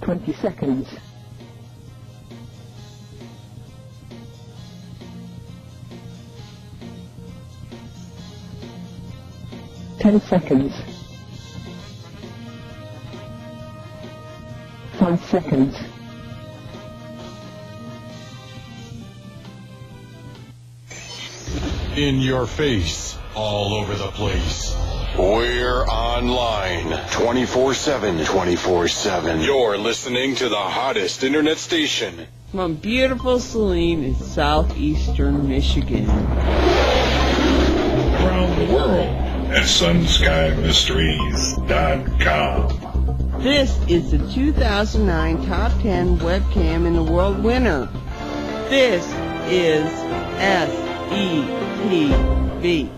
20 seconds. 10 seconds. 5 seconds. In your face, all over the place. We're online 24/7. 24/7. You're listening to the hottest internet station. From beautiful Saline in southeastern Michigan. Around the world at sunskyMysteries.com. This is the 2009 Top 10 Webcam in the World winner. This is SETV.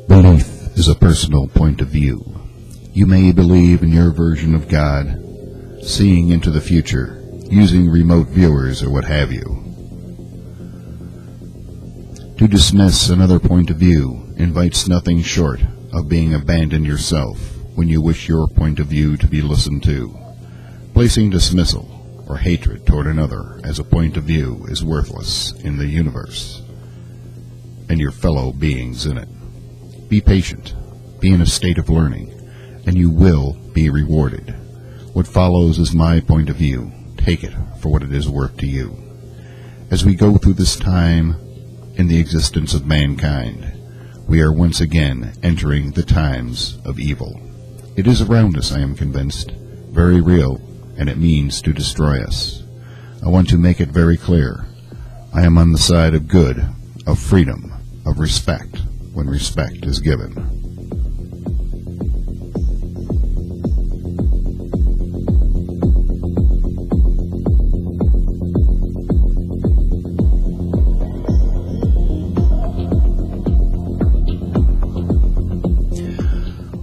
Belief is a personal point of view. You may believe in your version of God, seeing into the future, using remote viewers or what have you. To dismiss another point of view invites nothing short of being abandoned yourself when you wish your point of view to be listened to. Placing dismissal or hatred toward another as a point of view is worthless in the universe and your fellow beings in it. Be patient, be in a state of learning, and you will be rewarded. What follows is my point of view. Take it for what it is worth to you. As we go through this time in the existence of mankind, we are once again entering the times of evil. It is around us, I am convinced, very real, and it means to destroy us. I want to make it very clear. I am on the side of good, of freedom, of respect, when respect is given.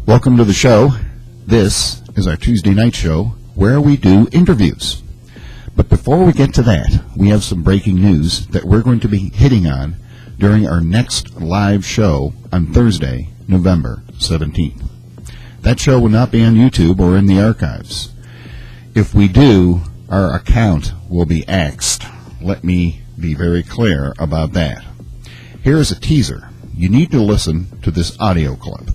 Welcome to the show. This is our Tuesday night show where we do interviews. But before we get to that, we have some breaking news that we're going to be hitting on during our next live show on Thursday, November 17th. That show will not be on YouTube or in the archives. If we do, our account will be axed. Let me be very clear about that. Here is a teaser. You need to listen to this audio clip.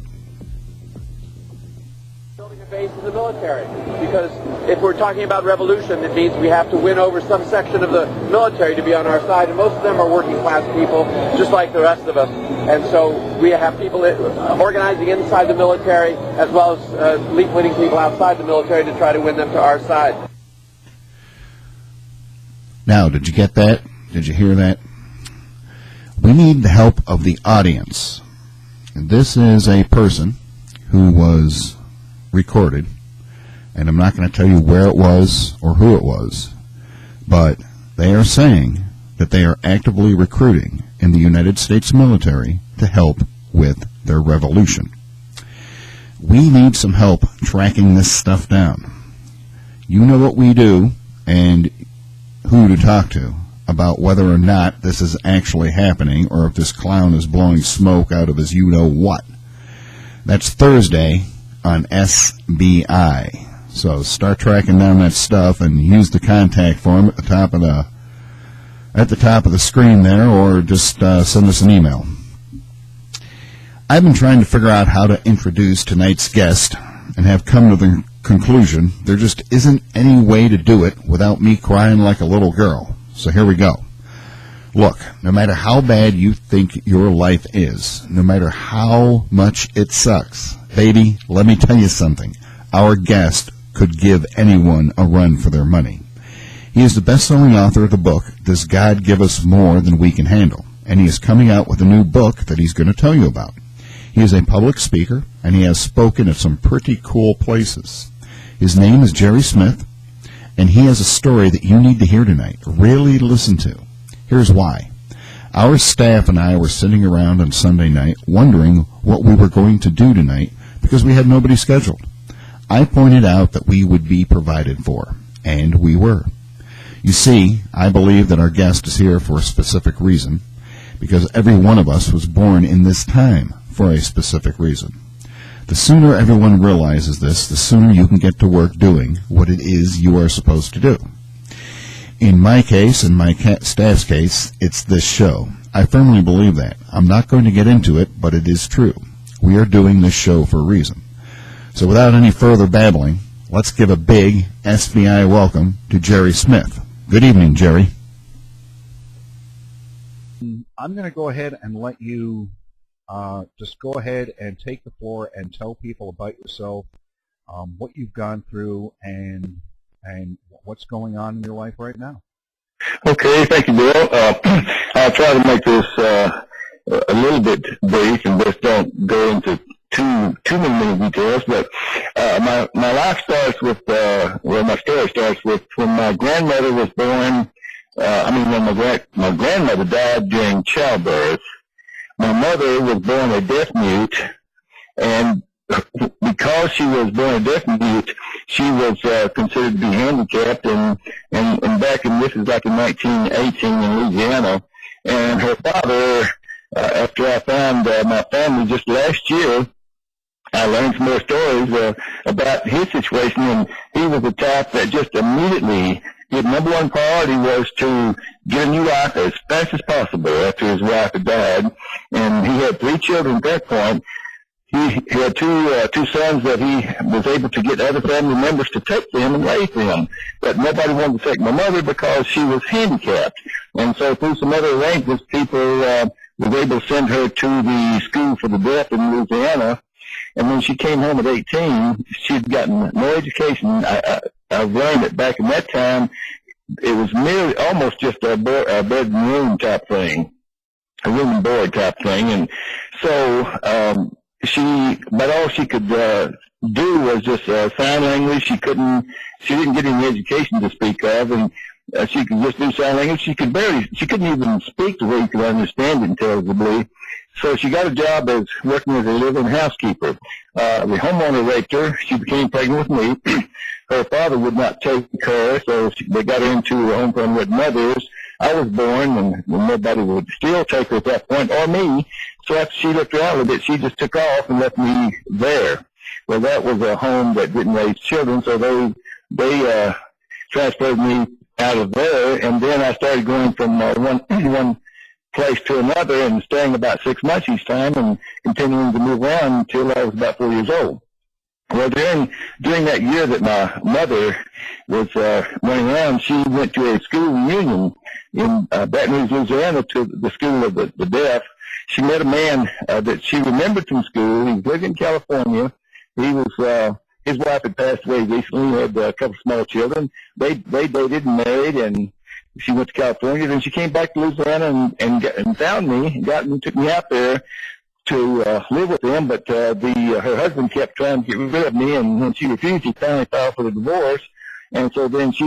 Building a base in the military, because if we're talking about revolution, it means we have to win over some section of the military to be on our side, and most of them are working class people, just like the rest of us. And so we have people organizing inside the military, as well as leafleting people outside the military to try to win them to our side. Now, did you get that? Did you hear that? We need the help of the audience. And this is a person who was recorded, and I'm not going to tell you where it was or who it was, but they are saying that they are actively recruiting in the United States military to help with their revolution. We need some help tracking this stuff down. You know what we do and who to talk to about whether or not this is actually happening or if this clown is blowing smoke out of his you-know-what. That's Thursday on SBI. So start tracking down that stuff and use the contact form at the top of the screen there, or just send us an email. I've been trying to figure out how to introduce tonight's guest and have come to the conclusion there just isn't any way to do it without me crying like a little girl. So here we go. Look, no matter how bad you think your life is, no matter how much it sucks, baby, let me tell you something. Our guest could give anyone a run for their money. He is the best-selling author of the book, Does God Give Us More Than We Can Handle? And he is coming out with a new book that he's going to tell you about. He is a public speaker, and he has spoken at some pretty cool places. His name is Jerry Smith, and he has a story that you need to hear tonight. Really listen to. Here's why. Our staff and I were sitting around on Sunday night wondering what we were going to do tonight because we had nobody scheduled. I pointed out that we would be provided for, and we were. You see, I believe that our guest is here for a specific reason, because every one of us was born in this time for a specific reason. The sooner everyone realizes this, the sooner you can get to work doing what it is you are supposed to do. In my case, in my staff's case, it's this show. I firmly believe that. I'm not going to get into it, but it is true. We are doing this show for a reason. So without any further babbling, let's give a big SBI welcome to Jerry Smith. Good evening, Jerry. I'm going to go ahead and let you just go ahead and take the floor and tell people about yourself, what you've gone through, and what's going on in your life right now. Okay, thank you, Bill. I'll try to make this a little bit brief and just don't go into too many details. But my life starts with my story starts with when my grandmother was born. When my grandmother died during childbirth. My mother was born a deaf mute, and because she was born a deaf mute, she was considered to be handicapped, and back in, this is like in 1918 in Louisiana, and her father, after I found my family just last year, I learned some more stories about his situation, and he was the type that just immediately, his number one priority was to get a new wife as fast as possible after his wife had died, and he had 3 children at that point. He had two sons that he was able to get other family members to take them and raise them, but nobody wanted to take my mother because she was handicapped. And so through some other arrangements, people was able to send her to the school for the deaf in Louisiana. And when she came home at 18, she'd gotten no education. I've learned that back in that time, it was merely almost just a bed and room type thing, a room and board type thing. And so but all she could do was just sign language. She didn't get any education to speak of, and she could just do sign language. She couldn't even speak the way you could understand it intelligibly. So she got a job as working as a living housekeeper. The homeowner raped her. She became pregnant with me. Her father would not take her, so they got her into a home for unwed mothers. I was born, and nobody would still take her at that point, or me. So after she looked around a little bit, she just took off and left me there. Well, that was a home that didn't raise children, so they transferred me out of there, and then I started going from one place to another and staying about 6 months each time and continuing to move around until I was about 4 years old. Well, during that year that my mother was running around, she went to a school reunion in Baton Rouge, Louisiana, to the school of the deaf. She met a man that she remembered from school. He lived in California. He was his wife had passed away recently. He had a couple of small children. They dated and married, and she went to California. Then she came back to Louisiana and found me, took me out there to live with them, but her husband kept trying to get rid of me, and when she refused, he finally filed for the divorce. And so then she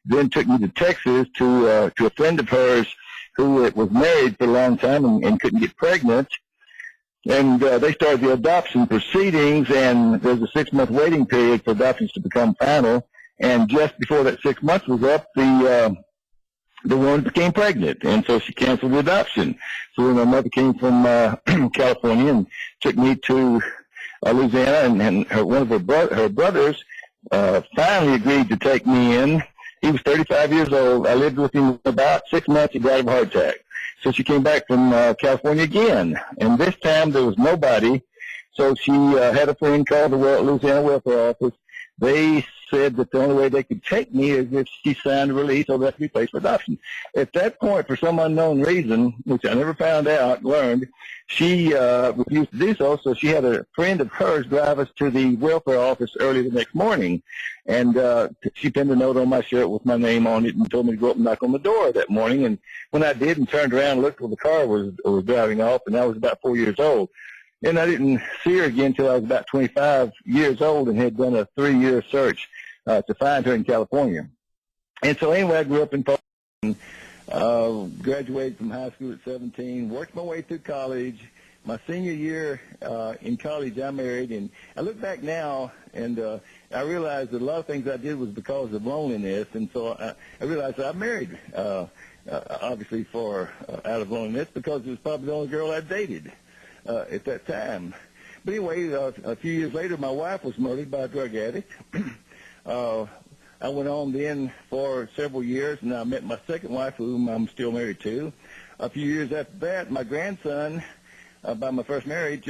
then took me to Texas to a friend of hers who was married for a long time and couldn't get pregnant. And they started the adoption proceedings, and there's a 6-month waiting period for adoptions to become final. And just before that 6 months was up, the woman became pregnant, and so she canceled the adoption. So when my mother came from California and took me to Louisiana, and one of her brothers finally agreed to take me in. He was 35 years old. I lived with him about 6 months. He died of a heart attack. So she came back from California again, and this time there was nobody. So she had a friend called the Louisiana Welfare Office. They said that the only way they could take me is if she signed a release or that to be placed for adoption. At that point, for some unknown reason, which I never learned, she refused to do so she had a friend of hers drive us to the welfare office early the next morning, and she pinned a note on my shirt with my name on it and told me to go up and knock on the door that morning. And when I did and turned around and looked where the car was driving off, and I was about 4 years old. And I didn't see her again until I was about 25 years old and had done a 3-year search to find her in California. And so anyway, I grew up in Portland, graduated from high school at 17, worked my way through college. My senior year in college, I married, and I look back now, and I realized that a lot of things I did was because of loneliness, and so I realized I married, obviously, out of loneliness, because it was probably the only girl I dated at that time. But anyway, a few years later, my wife was murdered by a drug addict. I went on then for several years, and I met my second wife, whom I'm still married to. A few years after that, my grandson, by my first marriage,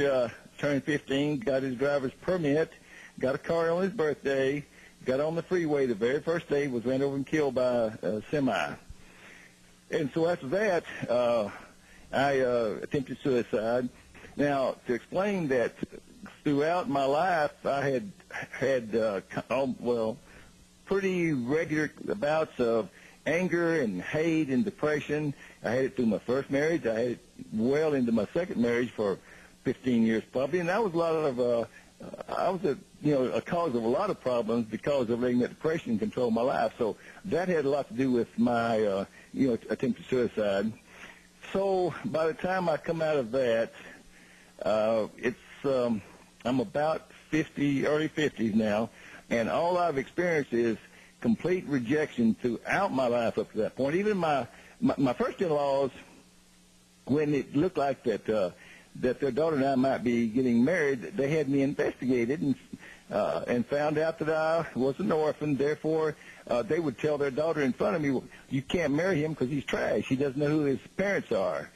turned 15, got his driver's permit, got a car on his birthday, got on the freeway the very first day, was ran over and killed by a semi. And so after that, I attempted suicide. Now, to explain that, throughout my life, I had pretty regular bouts of anger and hate and depression. I had it through my first marriage. I had it well into my second marriage for 15 years probably, and that was a lot of I was a cause of a lot of problems because of letting that depression control my life. So that had a lot to do with my attempted suicide. So by the time I come out of that, I'm about 50, early 50s now, and all I've experienced is complete rejection throughout my life up to that point. Even my first in-laws, when it looked like that their daughter and I might be getting married, they had me investigated and found out that I was an orphan. Therefore, they would tell their daughter in front of me, well, you can't marry him because he's trash. He doesn't know who his parents are.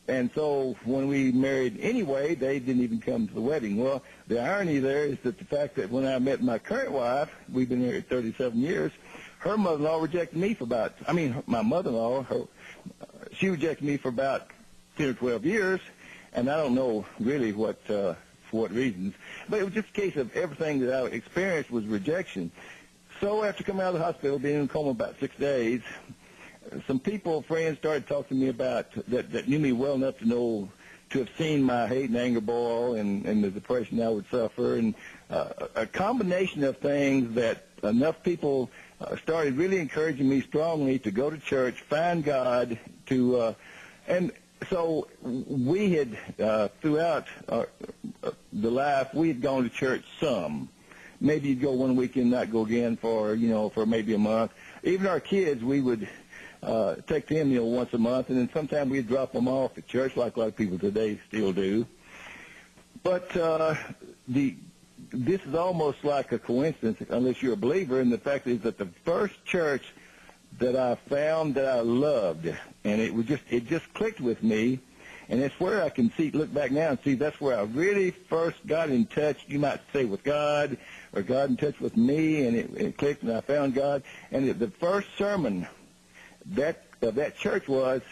And so when we married anyway, they didn't even come to the wedding. Well, the irony there is that the fact that when I met my current wife, we've been married 37 years, her mother-in-law rejected me my mother-in-law, she rejected me for about 10 or 12 years, and I don't know really for what reasons. But it was just a case of everything that I experienced was rejection. So after coming out of the hospital, being in coma about 6 days, some friends started talking to me about that knew me well enough to have seen my hate and anger boil and the depression I would suffer, and a combination of things that enough people started really encouraging me strongly to go to church, find God, and so we had throughout the life we had gone to church some. Maybe you'd go one weekend, not go again for maybe a month. Even our kids, we would take them, once a month, and then sometimes we'd drop them off at church like a lot of people today still do. But this is almost like a coincidence, unless you're a believer, and the fact is that the first church that I found that I loved, and it just clicked with me, and it's where I can look back now and see that's where I really first got in touch, you might say, with God, or God in touch with me, and it clicked, and I found God. And the first sermon of that church was,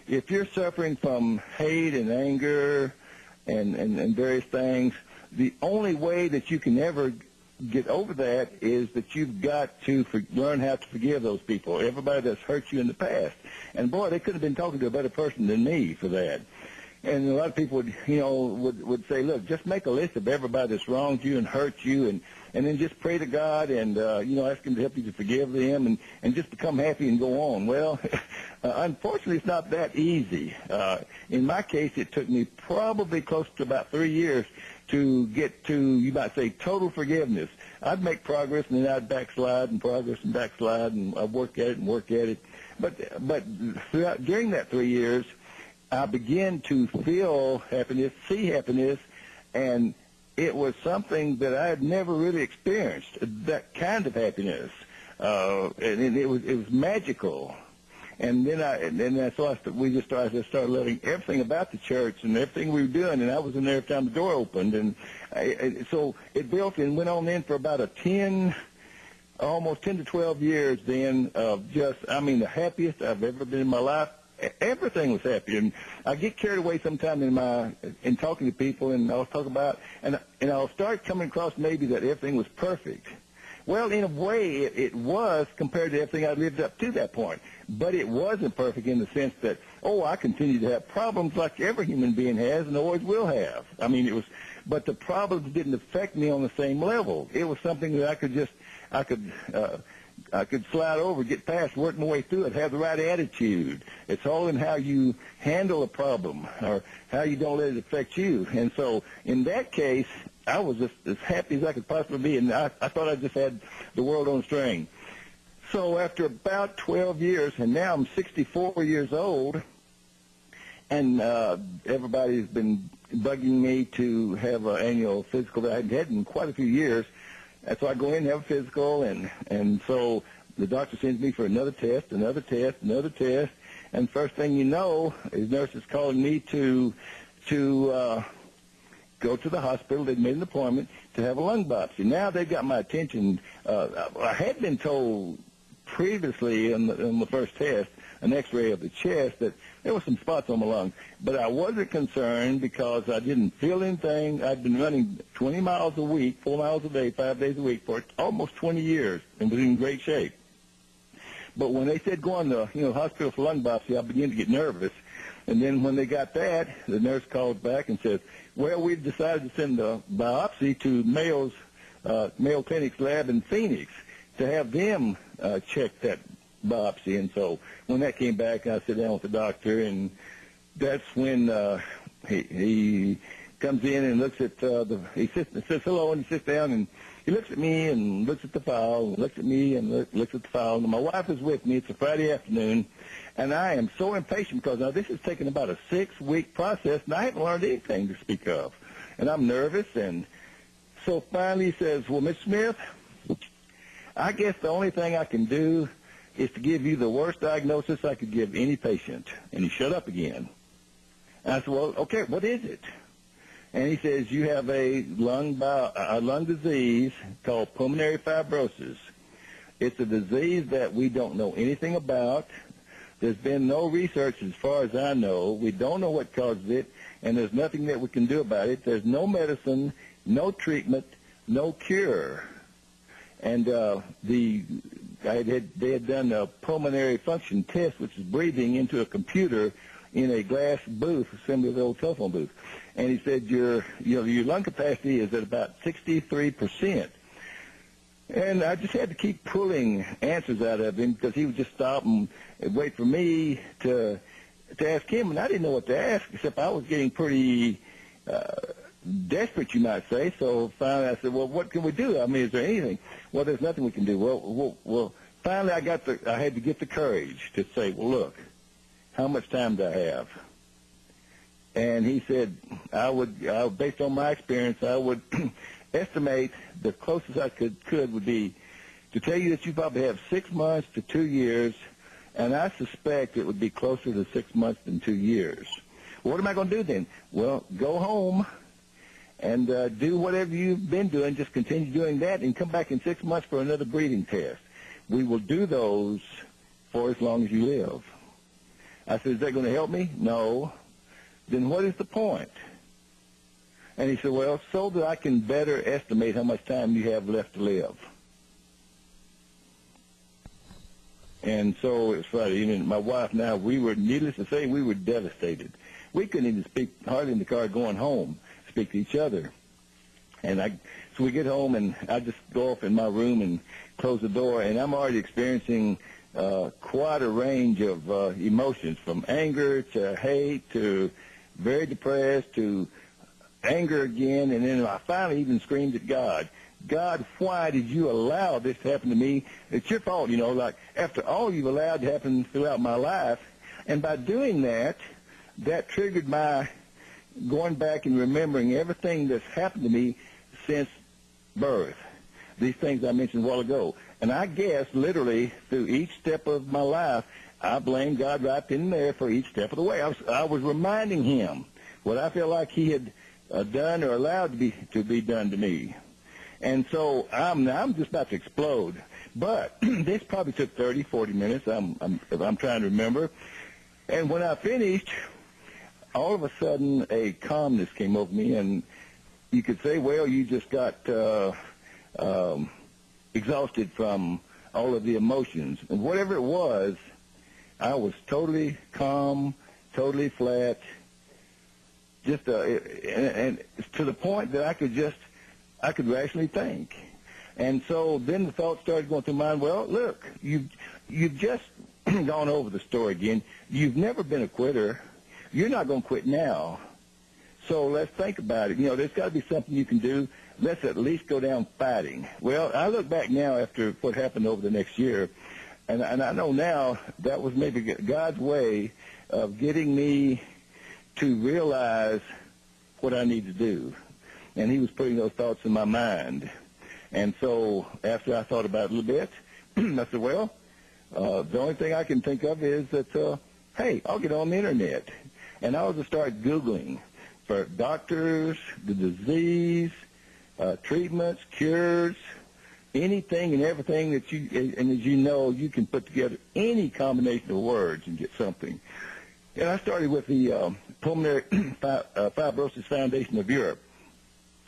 if you're suffering from hate and anger and various things, the only way that you can ever get over that is that you've got to learn how to forgive those people, everybody that's hurt you in the past. And boy, they could have been talking to a better person than me for that. And a lot of people would say, look, just make a list of everybody that's wronged you and hurt you, and then just pray to God and ask Him to help you to forgive them and just become happy and go on. Well, unfortunately, it's not that easy. In my case, it took me probably close to about 3 years to get to, you might say, total forgiveness. I'd make progress, and then I'd backslide and progress and backslide, and I'd work at it. But during that 3 years, I began to feel happiness, see happiness, and it was something that I had never really experienced, that kind of happiness. And it was magical. And then we just started loving everything about the church and everything we were doing, and I was in there every time the door opened. And so it built and went on then for about almost 10 to 12 years then of the happiest I've ever been in my life. Everything was happy, and I get carried away sometime in talking to people, and I'll talk about, and I'll start coming across maybe that everything was perfect. Well, in a way, it was compared to everything I'd lived up to that point, but it wasn't perfect in the sense that, I continue to have problems like every human being has and always will have. But the problems didn't affect me on the same level. It was something that I could slide over, get past, work my way through it, have the right attitude. It's all in how you handle a problem or how you don't let it affect you. And so in that case, I was just as happy as I could possibly be, and I thought I just had the world on a string. So after about 12 years, and now I'm 64 years old, And everybody's been bugging me to have an annual physical that I hadn't had in quite a few years. And so I go in and have a physical, and so the doctor sends me for another test, another test, another test, and first thing you know, his nurse is calling me to go to the hospital. They'd made an appointment to have a lung biopsy. Now they've got my attention. I had been told previously in the first test, an X-ray of the chest, that there were some spots on my lungs. But I wasn't concerned because I didn't feel anything. I'd been running 20 miles a week, 4 miles a day, 5 days a week for almost 20 years and was in great shape. But when they said go on the hospital for lung biopsy, I began to get nervous. And then when they got that, the nurse called back and said, well, we've decided to send the biopsy to Mayo Clinic's lab in Phoenix to have them check that biopsy. And so when that came back, I sat down with the doctor, and that's when he comes in and looks at he says hello, and he sits down and he looks at me and looks at the file, and looks at me and looks at the file. And my wife is with me. It's a Friday afternoon, and I am so impatient because now this has taken about a 6-week process, and I haven't learned anything to speak of. And I'm nervous, and so finally he says, well, Miss Smith, I guess the only thing I can do is to give you the worst diagnosis I could give any patient. And he shut up again. And I said, well, okay, what is it? And he says, you have a lung disease called pulmonary fibrosis. It's a disease that we don't know anything about. There's been no research as far as I know. We don't know what causes it, and there's nothing that we can do about it. There's no medicine, no treatment, no cure. And they had done a pulmonary function test, which is breathing into a computer in a glass booth, similar to the old telephone booth. And he said your lung capacity is at about 63%. And I just had to keep pulling answers out of him because he would just stop and wait for me to ask him, and I didn't know what to ask, except I was getting pretty desperate, you might say. So finally I said, well, what can we do? I mean, is there anything? Well, there's nothing we can do. Well, finally I had to get the courage to say, well, look, how much time do I have? And he said, based on my experience, I would estimate the closest I could would be to tell you that you probably have 6 months to 2 years, and I suspect it would be closer to 6 months than 2 years. Well, what am I going to do then? Well, go home and do whatever you've been doing. Just continue doing that and come back in 6 months for another breathing test. We will do those for as long as you live. I said, is that going to help me? No. Then what is the point? And he said, well, so that I can better estimate how much time you have left to live. And so it was Friday evening. My wife and I, needless to say, we were devastated. We couldn't even speak hardly in the car going home, speak to each other. And so we get home, and I just go off in my room and close the door, and I'm already experiencing quite a range of emotions, from anger to hate to very depressed to anger again, and then I finally even screamed at God. God, why did you allow this to happen to me? It's your fault, like after all you've allowed to happen throughout my life. And by doing that, that triggered my going back and remembering everything that's happened to me since birth. These things I mentioned a while ago. And I guess literally through each step of my life, I blame God right in there for each step of the way. I was reminding him what I felt like he had done or allowed to be done to me. And so I'm just about to explode. But this probably took 30, 40 minutes. I'm trying to remember. And when I finished, all of a sudden a calmness came over me, and you could say, well, you just got exhausted from all of the emotions. And whatever it was, I was totally calm, totally flat, just and to the point that I could rationally think. And so then the thought started going through my mind, well, look, you've just gone over the story again. You've never been a quitter. You're not going to quit now. So let's think about it. There's got to be something you can do. Let's at least go down fighting. Well, I look back now after what happened over the next year, and I know now that was maybe God's way of getting me to realize what I need to do. And he was putting those thoughts in my mind. And so after I thought about it a little bit, I said, well, the only thing I can think of is that, hey, I'll get on the Internet. And I'll just start Googling for doctors, the disease, treatments, cures, anything and everything that you, and as you know, you can put together any combination of words and get something. And I started with the Pulmonary Fibrosis Foundation of Europe.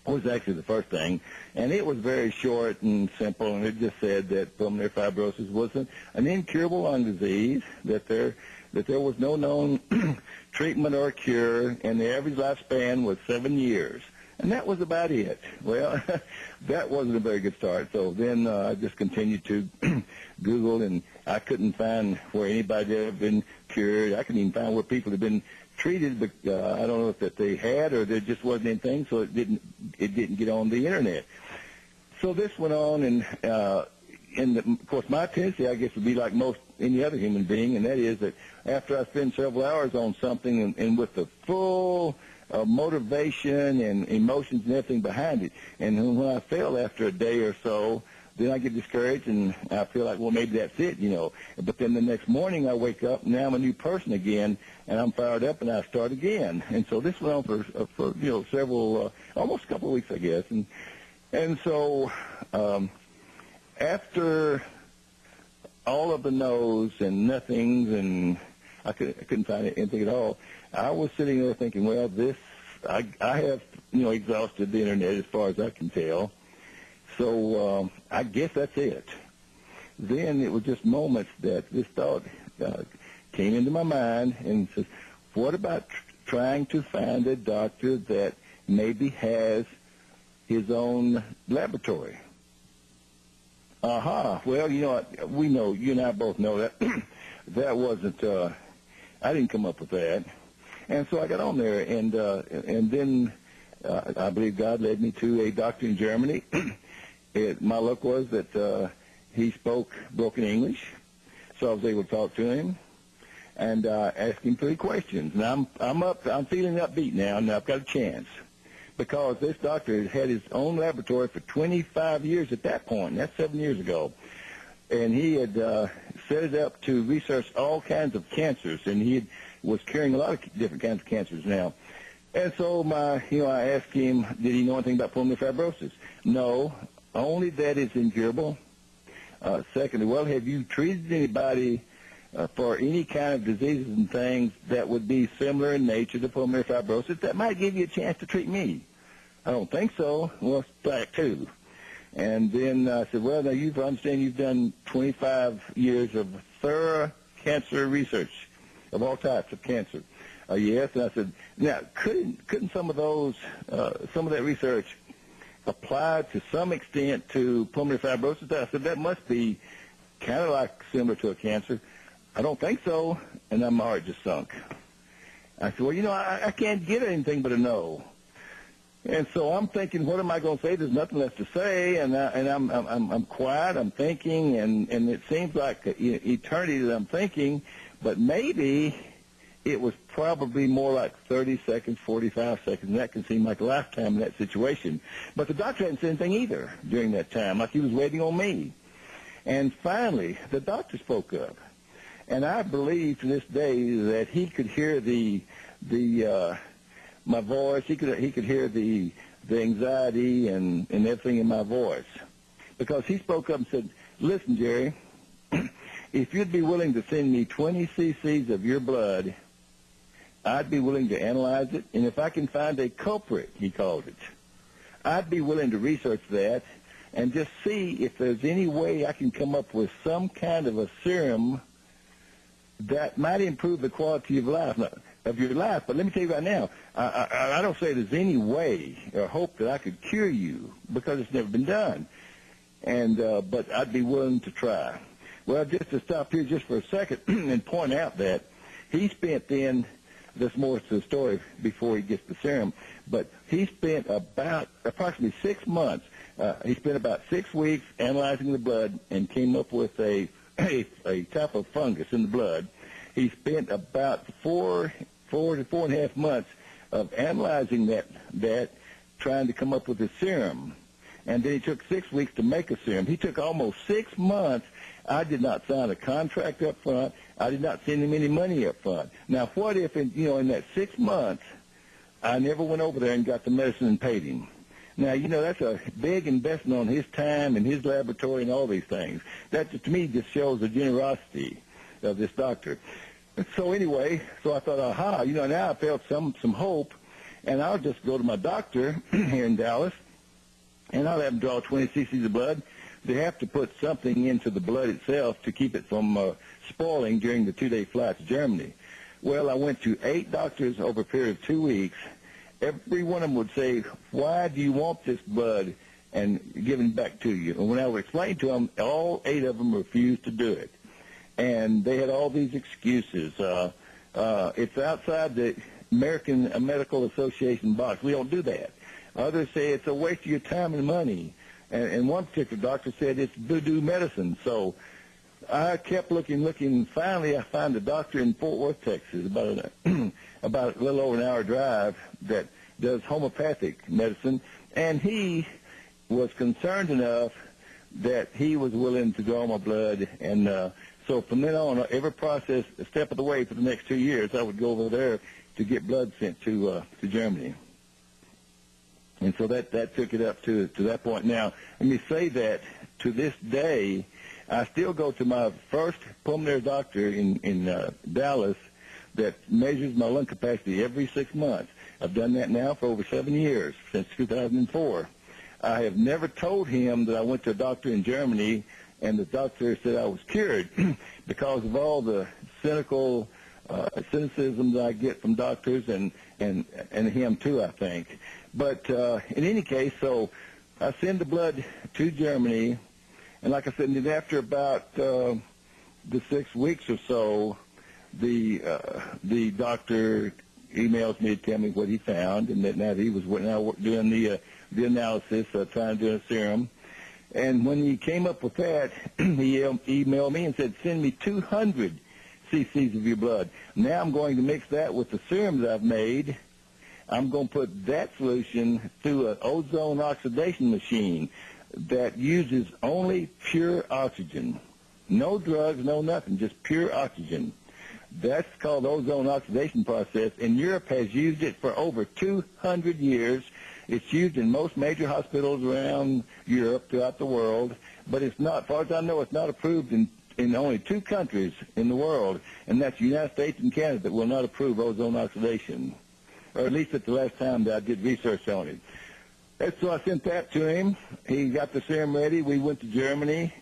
Was actually the first thing, and it was very short and simple, and it just said that pulmonary fibrosis was an incurable lung disease, that there was no known treatment or cure, and the average lifespan was 7 years. And that was about it. Well, that wasn't a very good start. So then I just continued to Google, and I couldn't find where anybody had been cured. I couldn't even find where people had been treated, but I don't know if that they had or there just wasn't anything, so it didn't get on the Internet. So this went on, and of course, my tendency, I guess, would be like most any other human being, and that is that after I spend several hours on something and with the full motivation and emotions and everything behind it, and when I fail after a day or so, then I get discouraged and I feel like, well, maybe that's it, you know. But then the next morning I wake up, and now I'm a new person again, and I'm fired up, and I start again. And so this went on for you know, several, almost a couple of weeks, I guess. And so after all of the no's and nothings, and I couldn't find anything at all, I was sitting there thinking, well, I have, you know, exhausted the Internet as far as I can tell. So I guess that's it. Then it was just moments that this thought came into my mind and says, what about trying to find a doctor that maybe has his own laboratory? Well, you know, we know, you and I both know that that wasn't, I didn't come up with that. And so I got on there, and then I believe God led me to a doctor in Germany. My luck was that he spoke broken English, so I was able to talk to him and ask him 3 questions. And I'm feeling upbeat now, and I've got a chance, because this doctor had his own laboratory for 25 years at that point. And that's 7 years ago. And he had set it up to research all kinds of cancers, and he was curing a lot of different kinds of cancers now. And so I asked him, did he know anything about pulmonary fibrosis? No, only that it's incurable. Secondly, well, have you treated anybody for any kind of diseases and things that would be similar in nature to pulmonary fibrosis that might give you a chance to treat me? I don't think so. Well, strike 2. And then I said, well, now I understand you've done 25 years of thorough cancer research of all types of cancer. Yes. And I said, now, couldn't some of that research apply to some extent to pulmonary fibrosis? I said, that must be kind of like similar to a cancer. I don't think so. And then my heart just sunk. I said, well, you know, I can't get anything but a no. And so I'm thinking, what am I going to say? There's nothing left to say, and I'm quiet. I'm thinking, and it seems like eternity that I'm thinking, but maybe it was probably more like 30 seconds, 45 seconds, and that can seem like a lifetime in that situation. But the doctor hadn't said anything either during that time, like he was waiting on me. And finally, the doctor spoke up, and I believe to this day that he could hear my voice. He could hear the anxiety and everything in my voice, because he spoke up and said, listen, Jerry, if you'd be willing to send me 20 cc's of your blood, I'd be willing to analyze it, and if I can find a culprit, he called it, I'd be willing to research that and just see if there's any way I can come up with some kind of a serum that might improve the quality of your life. But let me tell you right now, I don't say there's any way or hope that I could cure you, because it's never been done. And but I'd be willing to try. Well, just to stop here just for a second and point out that he spent then, there's more to the story before he gets the serum, but he spent about approximately 6 months. He spent about 6 weeks analyzing the blood and came up with a type of fungus in the blood. He spent about 4 4 to 4.5 months of analyzing that, trying to come up with a serum. And then he took 6 weeks to make a serum. He took almost 6 months. I did not sign a contract up front. I did not send him any money up front. Now, what if, in that 6 months, I never went over there and got the medicine and paid him? Now, that's a big investment on his time and his laboratory and all these things. That, to me, just shows the generosity of this doctor. So anyway, I thought, aha, now I felt some hope, and I'll just go to my doctor here in Dallas, and I'll have him draw 20 cc's of blood. They have to put something into the blood itself to keep it from spoiling during the 2-day flight to Germany. Well, I went to 8 doctors over a period of 2 weeks. Every one of them would say, why do you want this blood, and give it back to you. And when I would explain to them, all 8 of them refused to do it. And they had all these excuses. It's outside the American Medical Association box. We don't do that. Others say it's a waste of your time and money. And one particular doctor said it's voodoo medicine. So I kept looking. Finally, I found a doctor in Fort Worth, Texas, about a little over an hour drive, that does homeopathic medicine. And he was concerned enough that he was willing to draw my blood. And so from then on, every process, a step of the way for the next 2 years, I would go over there to get blood sent to Germany. And so that took it up to that point. Now, let me say that to this day, I still go to my first pulmonary doctor in Dallas that measures my lung capacity every 6 months. I've done that now for over 7 years, since 2004. I have never told him that I went to a doctor in Germany and the doctor said I was cured because of all the cynicism that I get from doctors and him too, I think. But in any case, so I send the blood to Germany, and like I said, after about the 6 weeks or so, the doctor emails me to tell me what he found, and that now he was now doing the analysis, trying to do a serum. And when he came up with that, he emailed me and said, send me 200 cc's of your blood. Now I'm going to mix that with the serum that I've made. I'm going to put that solution through an ozone oxidation machine that uses only pure oxygen. No drugs, no nothing, just pure oxygen. That's called ozone oxidation process, and Europe has used it for over 200 years. It's used in most major hospitals around Europe, throughout the world, but it's not, as far as I know, it's not approved in only 2 countries in the world, and that's the United States and Canada that will not approve ozone oxidation, or at least at the last time that I did research on it. And so I sent that to him. He got the serum ready. We went to Germany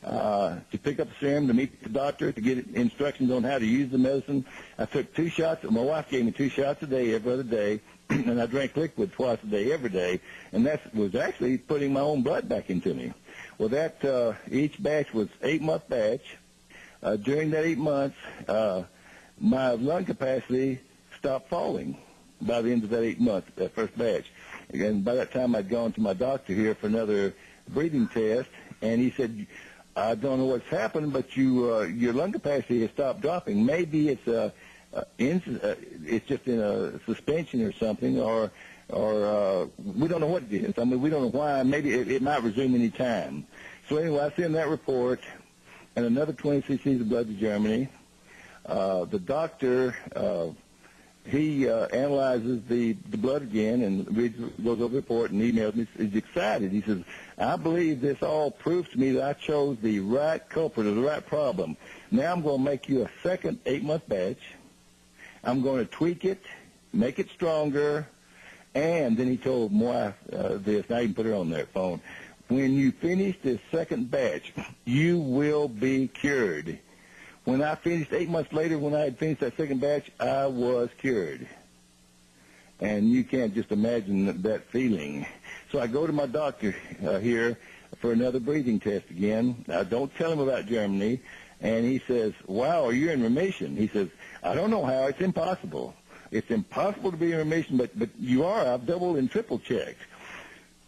to pick up the serum, to meet the doctor, to get instructions on how to use the medicine. I took 2 shots. My wife gave me 2 shots a day every other day, and I drank liquid twice a day every day, and that was actually putting my own blood back into me. Well, that each batch was 8-month batch. During that 8 months, my lung capacity stopped falling by the end of that 8 months, that first batch. And by that time, I'd gone to my doctor here for another breathing test, and he said, I don't know what's happened, but your lung capacity has stopped dropping. Maybe it's just in a suspension or something, or we don't know what it is. I mean, we don't know why. Maybe it might resume any time. So anyway, I send that report and another 20 cc's of blood to Germany. The doctor, he analyzes the blood again and goes over the report and emails me. He's excited. He says, I believe this all proves to me that I chose the right culprit or the right problem. Now I'm going to make you a second 8-month batch. I'm going to tweak it, make it stronger, and then he told my wife this, and I even put her on their phone. When you finish this second batch, you will be cured. When I finished 8 months later, when I had finished that second batch, I was cured. And you can't just imagine that feeling. So I go to my doctor here for another breathing test again. I don't tell him about Germany. And he says, wow, you're in remission. He says, I don't know how. It's impossible. It's impossible to be in remission, but you are. I've double and triple checked.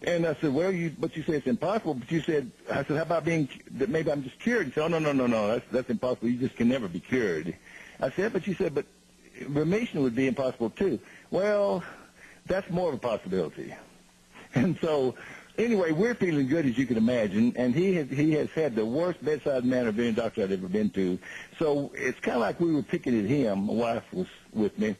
And I said, well, but you say it's impossible, but you said, I said, how about that maybe I'm just cured? He said, oh, no, that's impossible. You just can never be cured. I said, but you said, but remission would be impossible too. Well, that's more of a possibility. And so, anyway, we're feeling good as you can imagine, and he has had the worst bedside manner of any doctor I'd ever been to. So it's kind of like we were picking at him. My wife was with me,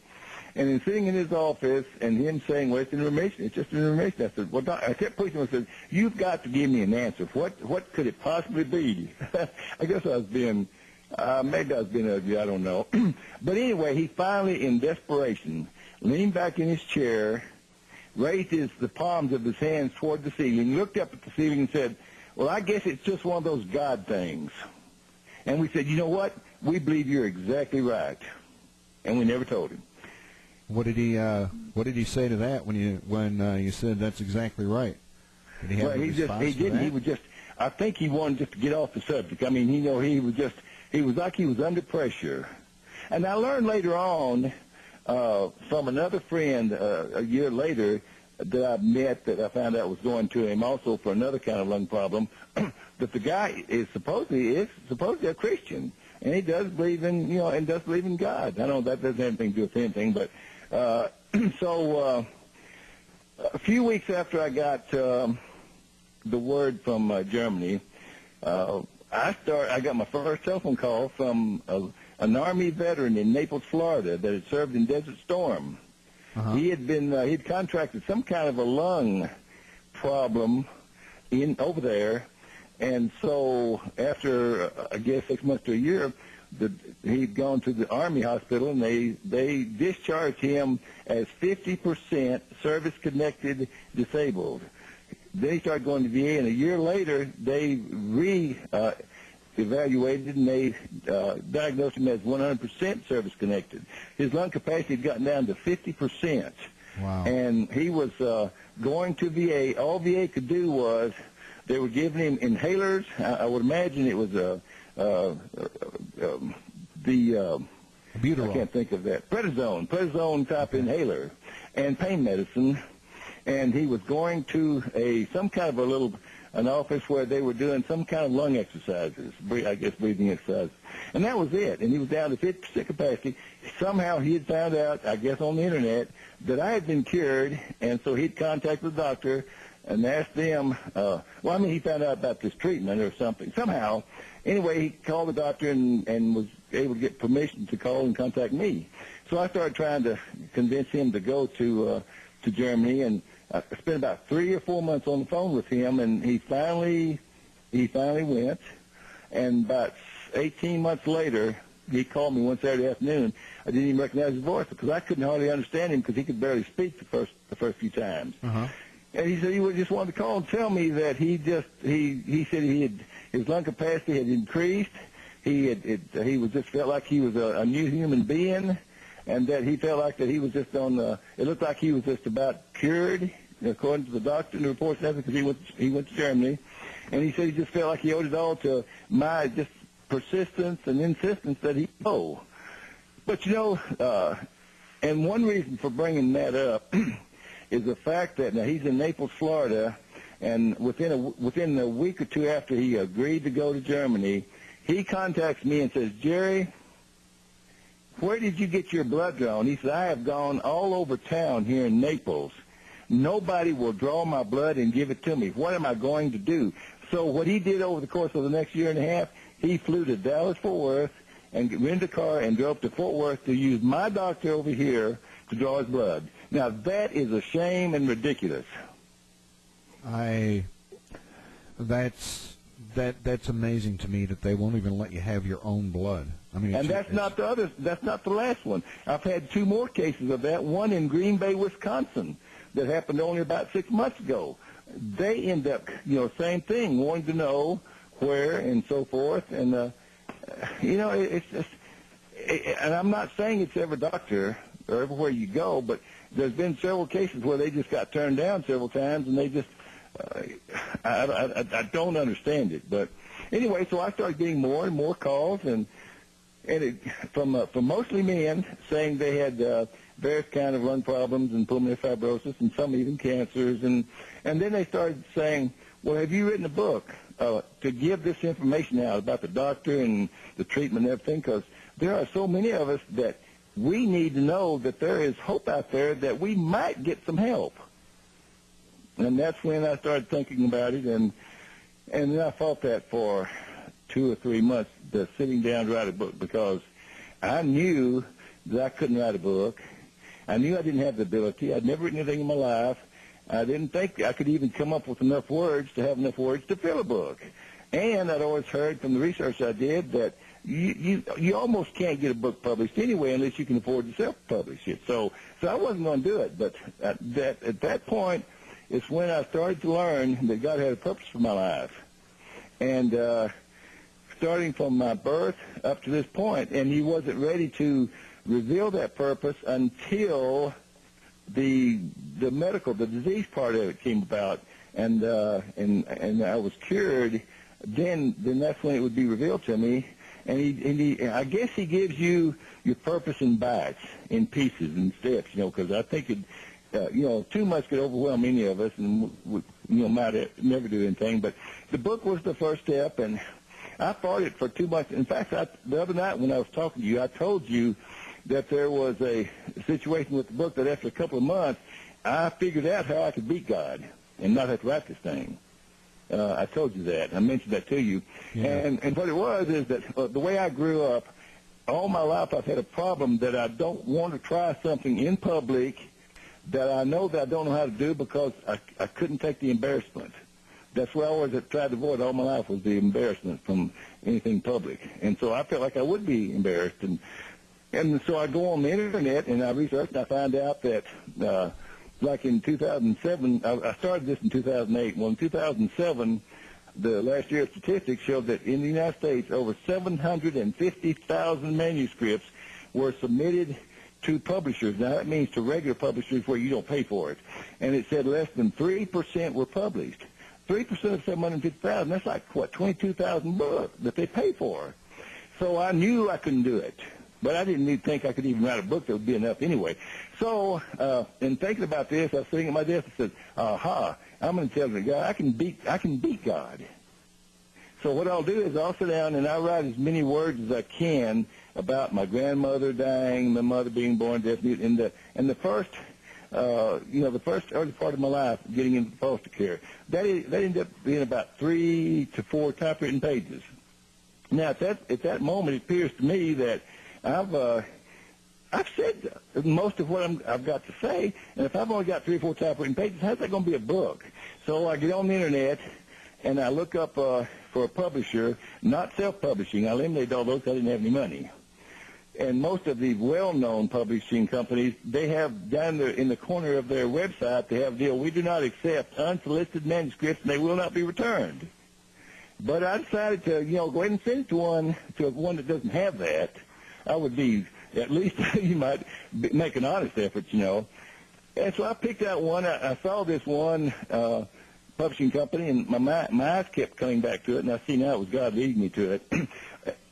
and then sitting in his office, and him saying, "Well, it's in remission. It's just in remission." I said, "Well, I kept pushing him. I said, you've got to give me an answer. What could it possibly be?" I guess I was being. Maybe I was being ugly, I don't know. But anyway, he finally, in desperation, leaned back in his chair, raised the palms of his hands toward the ceiling, looked up at the ceiling and said, "Well, I guess it's just one of those God things." And we said, "You know what? We believe you're exactly right." And we never told him. What did he say to that when you said that's exactly right? Did he have a response to that? He would just, I think he wanted just to get off the subject. I mean, he was like he was under pressure. And I learned later on from another friend a year later that I met that I found out was going to him also for another kind of lung problem, that the guy is supposedly a Christian, and he does believe in God. I know that doesn't have anything to do with anything, but so a few weeks after I got the word from Germany, I got my first telephone call from an Army veteran in Naples, Florida, that had served in Desert Storm. Uh-huh. He'd contracted some kind of a lung problem over there, and so after I guess 6 months to a year, he'd gone to the Army hospital, and they discharged him as 50% service-connected disabled. Then he started going to VA, and a year later, they evaluated, and they diagnosed him as 100% service-connected. His lung capacity had gotten down to 50%. Wow. And he was going to VA. All VA could do was they were giving him inhalers. I would imagine it was Buterol. I can't think of that. Prednisone type inhaler, and pain medicine. And he was going to some kind of an office where they were doing some kind of lung exercises, I guess breathing exercises. And that was it. And he was down to 50% capacity. Somehow he had found out, I guess on the internet, that I had been cured, and so he'd contacted the doctor and asked them, he found out about this treatment or something. Somehow, anyway, he called the doctor and was able to get permission to call and contact me. So I started trying to convince him to go to Germany, and I spent about 3 or 4 months on the phone with him, and he finally went. And about 18 months later, he called me one Saturday afternoon. I didn't even recognize his voice because I couldn't hardly understand him because he could barely speak the first few times. Uh-huh. And he said he just wanted to call and tell me that he said his lung capacity had increased. He was just felt like he was a new human being, and that he felt like that he was just it looked like he was just about cured, according to the doctor and the reports and everything, because he went to Germany. And he said he just felt like he owed it all to my just persistence and insistence that he go. But and one reason for bringing that up is the fact that now he's in Naples, Florida, and within a week or two after he agreed to go to Germany, he contacts me and says, "Jerry, where did you get your blood drawn?" He said, "I have gone all over town here in Naples. Nobody will draw my blood and give it to me. What am I going to do?" So what he did over the course of the next year and a half, he flew to Dallas-Fort Worth and rented a car and drove to Fort Worth to use my doctor over here to draw his blood. Now, that is a shame and ridiculous. That's amazing to me that they won't even let you have your own blood. I mean, that's not the last one. I've had 2 more cases of that. One in Green Bay, Wisconsin, that happened only about 6 months ago. They end up, same thing, wanting to know where and so forth, and it's just. And I'm not saying it's every doctor or everywhere you go, but there's been several cases where they just got turned down several times, and they just. I don't understand it, but anyway, so I started getting more and more calls, and from mostly men saying they had various kind of lung problems and pulmonary fibrosis, and some even cancers, and then they started saying, "Well, have you written a book to give this information out about the doctor and the treatment and everything?" Because there are so many of us that we need to know that there is hope out there, that we might get some help. And that's when I started thinking about it, and then I fought that for 2 or 3 months, sitting down to write a book, because I knew that I couldn't write a book. I knew I didn't have the ability. I'd never written anything in my life. I didn't think I could even come up with enough words to have enough words to fill a book. And I'd always heard from the research I did that you almost can't get a book published anyway unless you can afford to self-publish it. So I wasn't going to do it. But at that point, it's when I started to learn that God had a purpose for my life. And starting from my birth up to this point, and He wasn't ready to reveal that purpose until the disease part of it came about, and I was cured. Then that's when it would be revealed to me. And he I guess He gives you your purpose in bites, in pieces, in steps, because I think too much could overwhelm any of us, and we might never do anything. But the book was the first step, and I fought it for 2 months. In fact, the other night when I was talking to you, I told you that there was a situation with the book that after a couple of months, I figured out how I could beat God and not have to write this thing. I told you that. I mentioned that to you. Yeah. And what it was is that the way I grew up, all my life I've had a problem that I don't want to try something in public that I know that I don't know how to do because I couldn't take the embarrassment. That's what I always tried to avoid all my life, was the embarrassment from anything public. And so I felt like I would be embarrassed. And so I go on the Internet and I research, and I find out that like in 2007, I started this in 2008. Well, in 2007, the last year's statistics showed that in the United States, over 750,000 manuscripts were submitted to publishers. Now, that means to regular publishers where you don't pay for it. And it said less than 3% were published. 3% of 750,000, that's like, 22,000 books that they pay for. So I knew I couldn't do it. But I didn't even think I could even write a book that would be enough anyway. So, in thinking about this, I was sitting at my desk and said, aha, I'm going to tell God, I can beat God. So what I'll do is I'll sit down and I'll write as many words as I can about my grandmother dying, my mother being born deaf, and the first, the first early part of my life getting into foster care. That ended up being about 3 to 4 typewritten pages. Now, at that moment, it appears to me that I've said most of what I've got to say, and if I've only got 3 or 4 typewritten pages, how's that going to be a book? So I get on the Internet, and I look up for a publisher, not self-publishing. I eliminated all those because I didn't have any money. And most of the well-known publishing companies, they have down there in the corner of their website, they have a deal, we do not accept unsolicited manuscripts, and they will not be returned. But I decided to, go ahead and send it to one that doesn't have that. I would be, at least you might make an honest effort, And so I picked out one. I saw this one publishing company, and my eyes kept coming back to it, and I see now it was God leading me to it.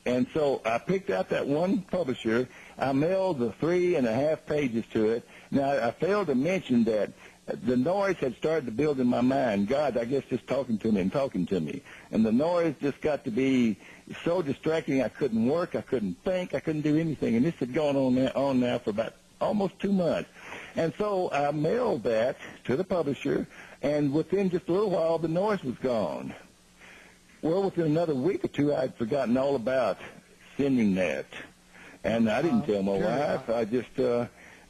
And so I picked out that one publisher. I mailed the 3.5 pages to it. Now, I failed to mention that the noise had started to build in my mind. God, I guess, just talking to me. And the noise just got to be so distracting I couldn't work, I couldn't think, I couldn't do anything. And this had gone on now for about almost 2 months. And so I mailed that to the publisher, and within just a little while, the noise was gone. Well, within another week or two, I'd forgotten all about sending that. And I didn't tell my wife. I just,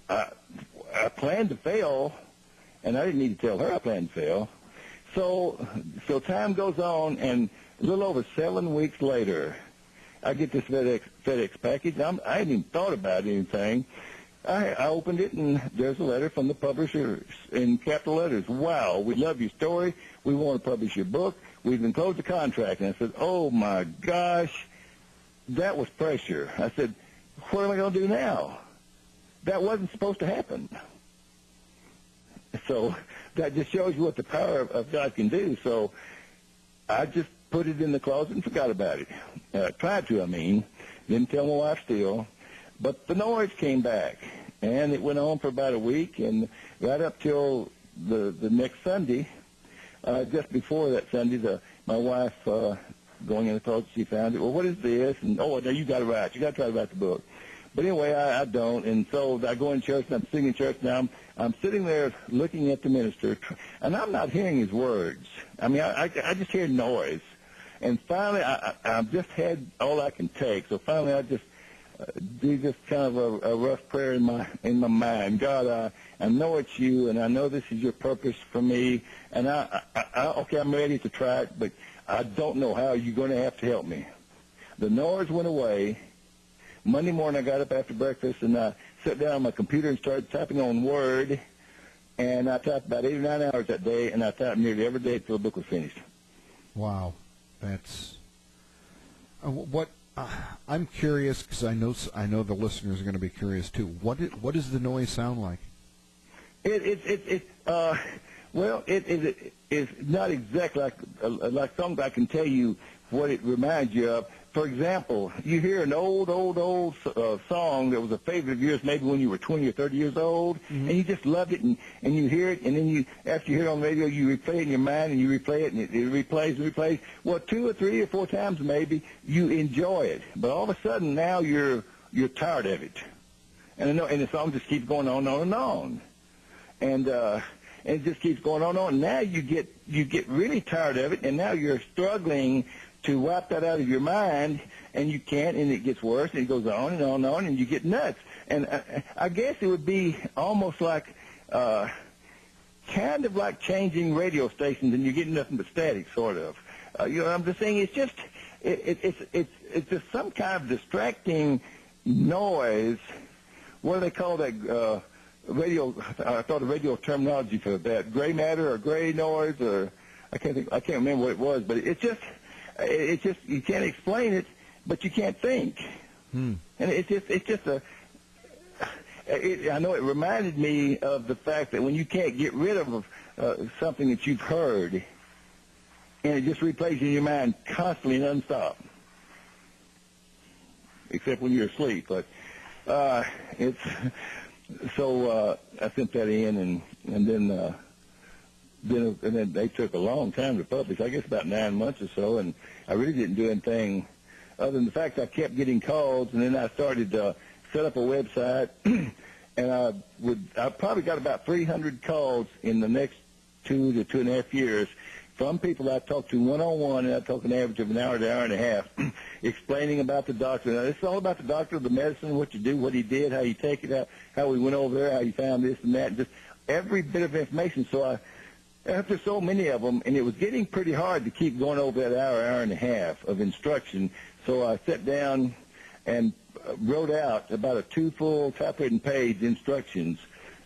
I planned to fail, and I didn't need to tell her I planned to fail. So time goes on, and a little over 7 weeks later, I get this FedEx package. I hadn't even thought about anything. I opened it, and there's a letter from the publisher in capital letters. Wow, we love your story. We want to publish your book. We've enclosed the contract. And I said, oh, my gosh, that was pressure. I said, what am I going to do now? That wasn't supposed to happen. So that just shows you what the power of God can do. So I just put it in the closet and forgot about it. Tried to, Didn't tell my wife still. But the noise came back, and it went on for about a week, and right up till the next Sunday, just before that Sunday, my wife, going in the closet, she found it. Well, what is this? And, no, you got to write. You got to try to write the book. But anyway, I don't. And so I go in church, and I'm sitting in church, and I'm sitting there looking at the minister, and I'm not hearing his words. I mean, I just hear noise. And finally, I've just had all I can take. So finally, I just do just kind of a rough prayer in my mind. God, I know it's you, and I know this is your purpose for me. And okay, I'm ready to try it, but I don't know how. You're going to have to help me. The noise went away. Monday morning, I got up after breakfast, and I sat down on my computer and started typing on Word. And I typed about 8 or 9 hours that day, and I typed nearly every day until the book was finished. Wow. That's what I'm curious, because I know the listeners are going to be curious too. What does the noise sound like? Well, it's not exactly like songs. I can tell you what it reminds you of. For example, you hear an old song that was a favorite of yours, maybe when you were 20 or 30 years old, and you just loved it, and you hear it, and then after you hear it on the radio, you replay it in your mind, and you replay it, and it replays and replays. Well, 2 or 3 or 4 times maybe, you enjoy it, but all of a sudden now you're tired of it, and the song just keeps going on and on, and it just keeps going on and on. Now you get really tired of it, and now you're struggling to wipe that out of your mind, and you can't, and it gets worse, and it goes on and on and on, and you get nuts. And I guess it would be almost like, kind of like changing radio stations, and you're getting nothing but static, sort of. I'm just saying, it's just, it's just some kind of distracting noise. What do they call that? Radio. I thought of radio terminology for that. Gray matter or gray noise, or I can't remember what it was, but it's just you can't explain it, but you can't think. And I know it reminded me of the fact that when you can't get rid of something that you've heard, and it just replays in your mind constantly nonstop, except when you're asleep. But so I sent that in, and then they took a long time to publish. I guess about 9 months or so, and I really didn't do anything other than the fact I kept getting calls, and then I started to set up a website, and I probably got about 300 calls in the next 2 to 2.5 years from people I talked to one-on-one, and I talked an average of an hour to hour and a half, explaining about the doctor. Now, it's all about the doctor, the medicine, what you do, what he did, how you take it, how we went over there, how you found this and that, and just every bit of information. So after so many of them, and it was getting pretty hard to keep going over that hour and a half of instruction, so I sat down and wrote out about a 2 full typewritten page instructions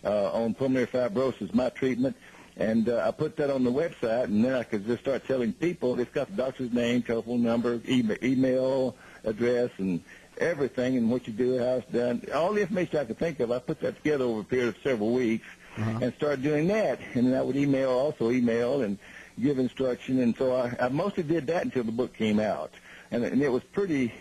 on pulmonary fibrosis, my treatment, and I put that on the website, and then I could just start telling people. It's got the doctor's name, telephone number, email address, and everything, and what you do, how it's done. All the information I could think of, I put that together over a period of several weeks, and started doing that. And then I would also email and give instruction, and so I mostly did that until the book came out. And it was pretty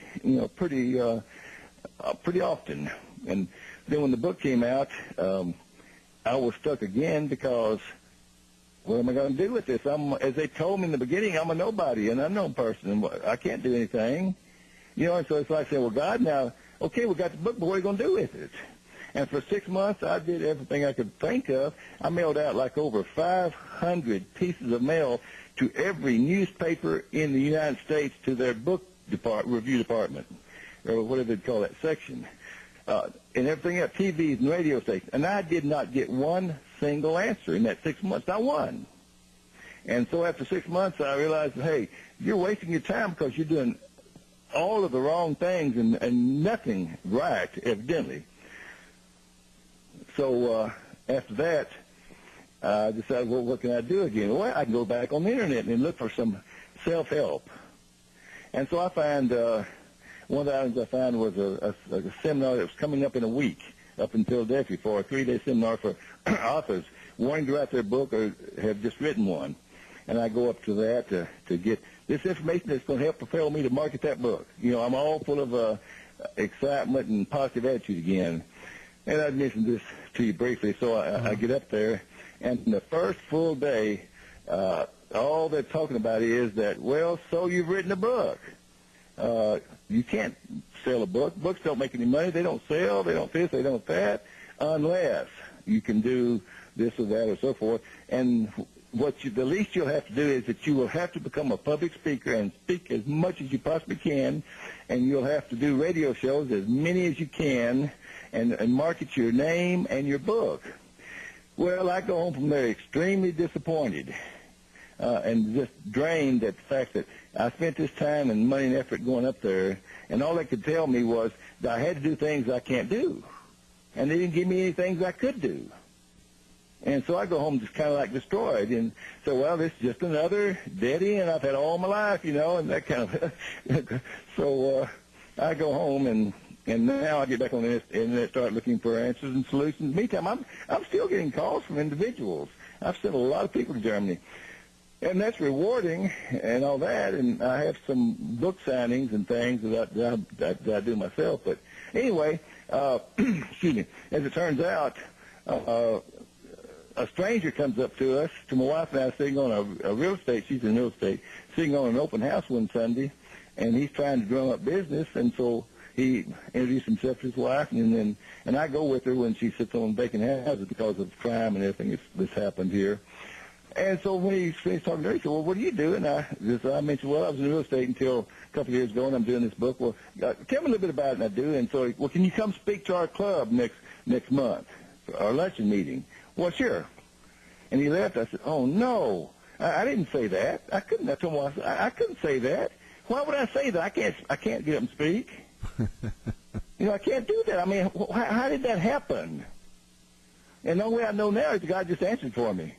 often. And then when the book came out, I was stuck again because, what am I going to do with this? As they told me in the beginning, I'm a nobody, an unknown person, and I can't do anything. And so it's like saying, well, God, now, okay, we got the book, but what are you going to do with it? And for 6 months, I did everything I could think of. I mailed out like over 500 pieces of mail to every newspaper in the United States, to their book review department, or whatever they call that section, and everything else, TVs and radio stations. And I did not get one single answer in that 6 months, not one. And so after 6 months, I realized, hey, you're wasting your time because you're doing all of the wrong things and nothing right, evidently. So after that, I decided, well, what can I do again? Well, I can go back on the internet and look for some self-help. And so I found one of the items I found was a seminar that was coming up in a week up in Philadelphia for a 3-day seminar for authors wanting to write their book or have just written one. And I go up to that to get this information that's going to help propel me to market that book. I'm all full of excitement and positive attitude again. And I mentioned this to you briefly, so I get up there, and in the first full day, all they're talking about is that, well, so you've written a book. You can't sell a book. Books don't make any money. They don't sell. They don't this. They don't that, unless you can do this or that or so forth. And the least you'll have to do is that you will have to become a public speaker and speak as much as you possibly can, and you'll have to do radio shows, as many as you can, and market your name and your book. Well, I go home from there extremely disappointed and just drained at the fact that I spent this time and money and effort going up there, and all they could tell me was that I had to do things I can't do, and they didn't give me any things I could do. And so I go home just kind of like destroyed. And so, well, this is just another dead end I've had all my life, you know, and that kind of. So I go home, and now I get back on the internet, start looking for answers and solutions. Meantime, I'm still getting calls from individuals. I've sent a lot of people to Germany. And that's rewarding and all that. And I have some book signings and things that I do myself. But anyway, excuse me, as it turns out, a stranger comes up to us, to my wife and I, sitting on a real estate, she's in real estate, sitting on an open house one Sunday, and he's trying to drum up business, and so he introduced himself to his wife, and I go with her when she sits on vacant houses because of crime and everything that's happened here. And so when he finished talking to her, he said, well, what do you do? And I mentioned, well, I was in real estate until a couple of years ago, and I'm doing this book. Well, tell me a little bit about it, and I do. And so, well, can you come speak to our club next month, our luncheon meeting? Well, sure. And he left. I said, oh, no. I didn't say that. I couldn't. I told him, I couldn't say that. Why would I say that? I can't get up and speak. You know, I can't do that. I mean, how did that happen? And the only way I know now is the guy just answered for me.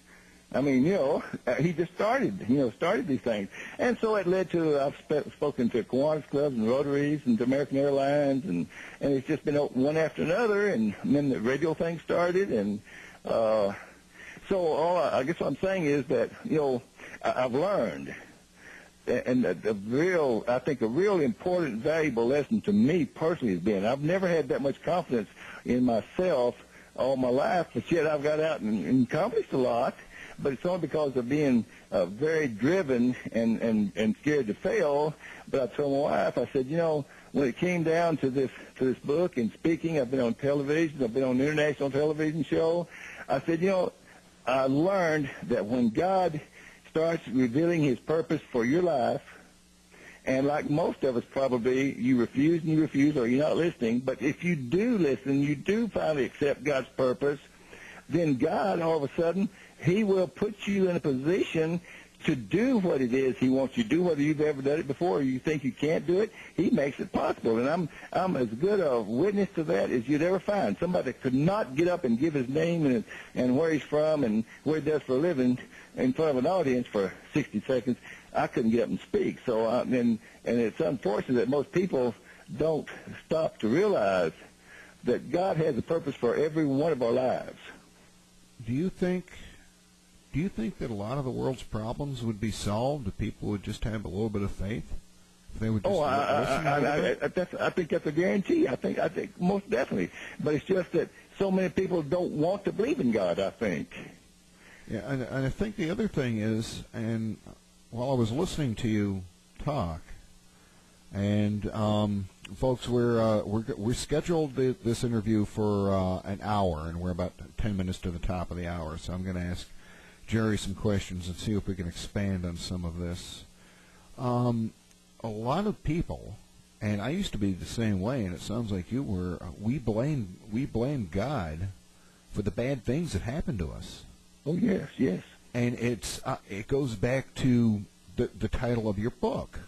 I mean, you know, he just started these things. And so it led to, I've spoken to Kiwanis clubs and Rotaries and to American Airlines, and it's just been one after another, and then the radio thing started, and so I guess what I'm saying is that, you know, I've learned, and I think a real important, valuable lesson to me personally has been, I've never had that much confidence in myself all my life, but yet I've got out and accomplished a lot. But it's only because of being very driven and scared to fail. But I told my wife, I said, you know, when it came down to this book and speaking, I've been on television, I've been on an international television show. I said, you know, I learned that when God starts revealing his purpose for your life, and like most of us probably, you refuse or you're not listening. But if you do listen, you do finally accept God's purpose, then God, all of a sudden, he will put you in a position to do what it is he wants you to do, whether you've ever done it before or you think you can't do it. He makes it possible. And I'm as good a witness to that as you'd ever find. Somebody that could not get up and give his name and where he's from and what he does for a living in front of an audience for 60 seconds. I couldn't get up and speak. So, and it's unfortunate that most people don't stop to realize that God has a purpose for every one of our lives. Do you think that a lot of the world's problems would be solved if people would just have a little bit of faith? If they would just listen? I think that's a guarantee. I think most definitely. But it's just that so many people don't want to believe in God, I think. Yeah, and I think the other thing is, and while I was listening to you talk, and folks, we're scheduled this interview for an hour, and we're about 10 minutes to the top of the hour. So I'm going to ask Jerry some questions and see if we can expand on some of this. A lot of people, and I used to be the same way, and it sounds like you were. We blame God for the bad things that happen to us. Oh yes. And it goes back to the title of your book.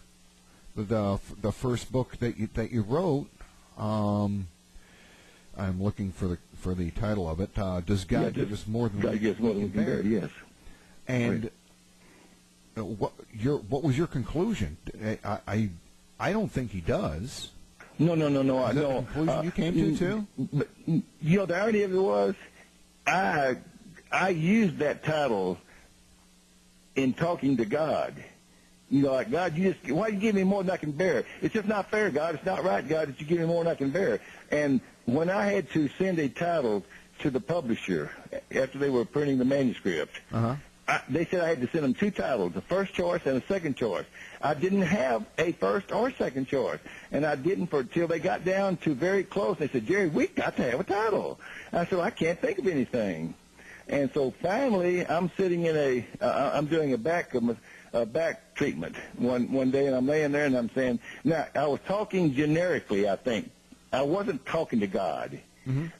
The first book that you wrote, I'm looking for the title of it. Does God give us more than we can bear? Yes. And what was your conclusion? I don't think he does. No. Is that the conclusion you came to too? But, you know, the irony of it was, I used that title in talking to God. You know, like, God, why you give me more than I can bear? It's just not fair, God. It's not right, God, that you give me more than I can bear. And when I had to send a title to the publisher after they were printing the manuscript, they said I had to send them 2 titles, a first choice and a second choice. I didn't have a first or second choice, and I didn't till they got down to very close. They said, Jerry, we got to have a title. I said, I can't think of anything. And so finally, I'm sitting in I'm doing a back treatment one day, and I'm laying there and I'm saying, now I was talking generically, I think. I wasn't talking to God.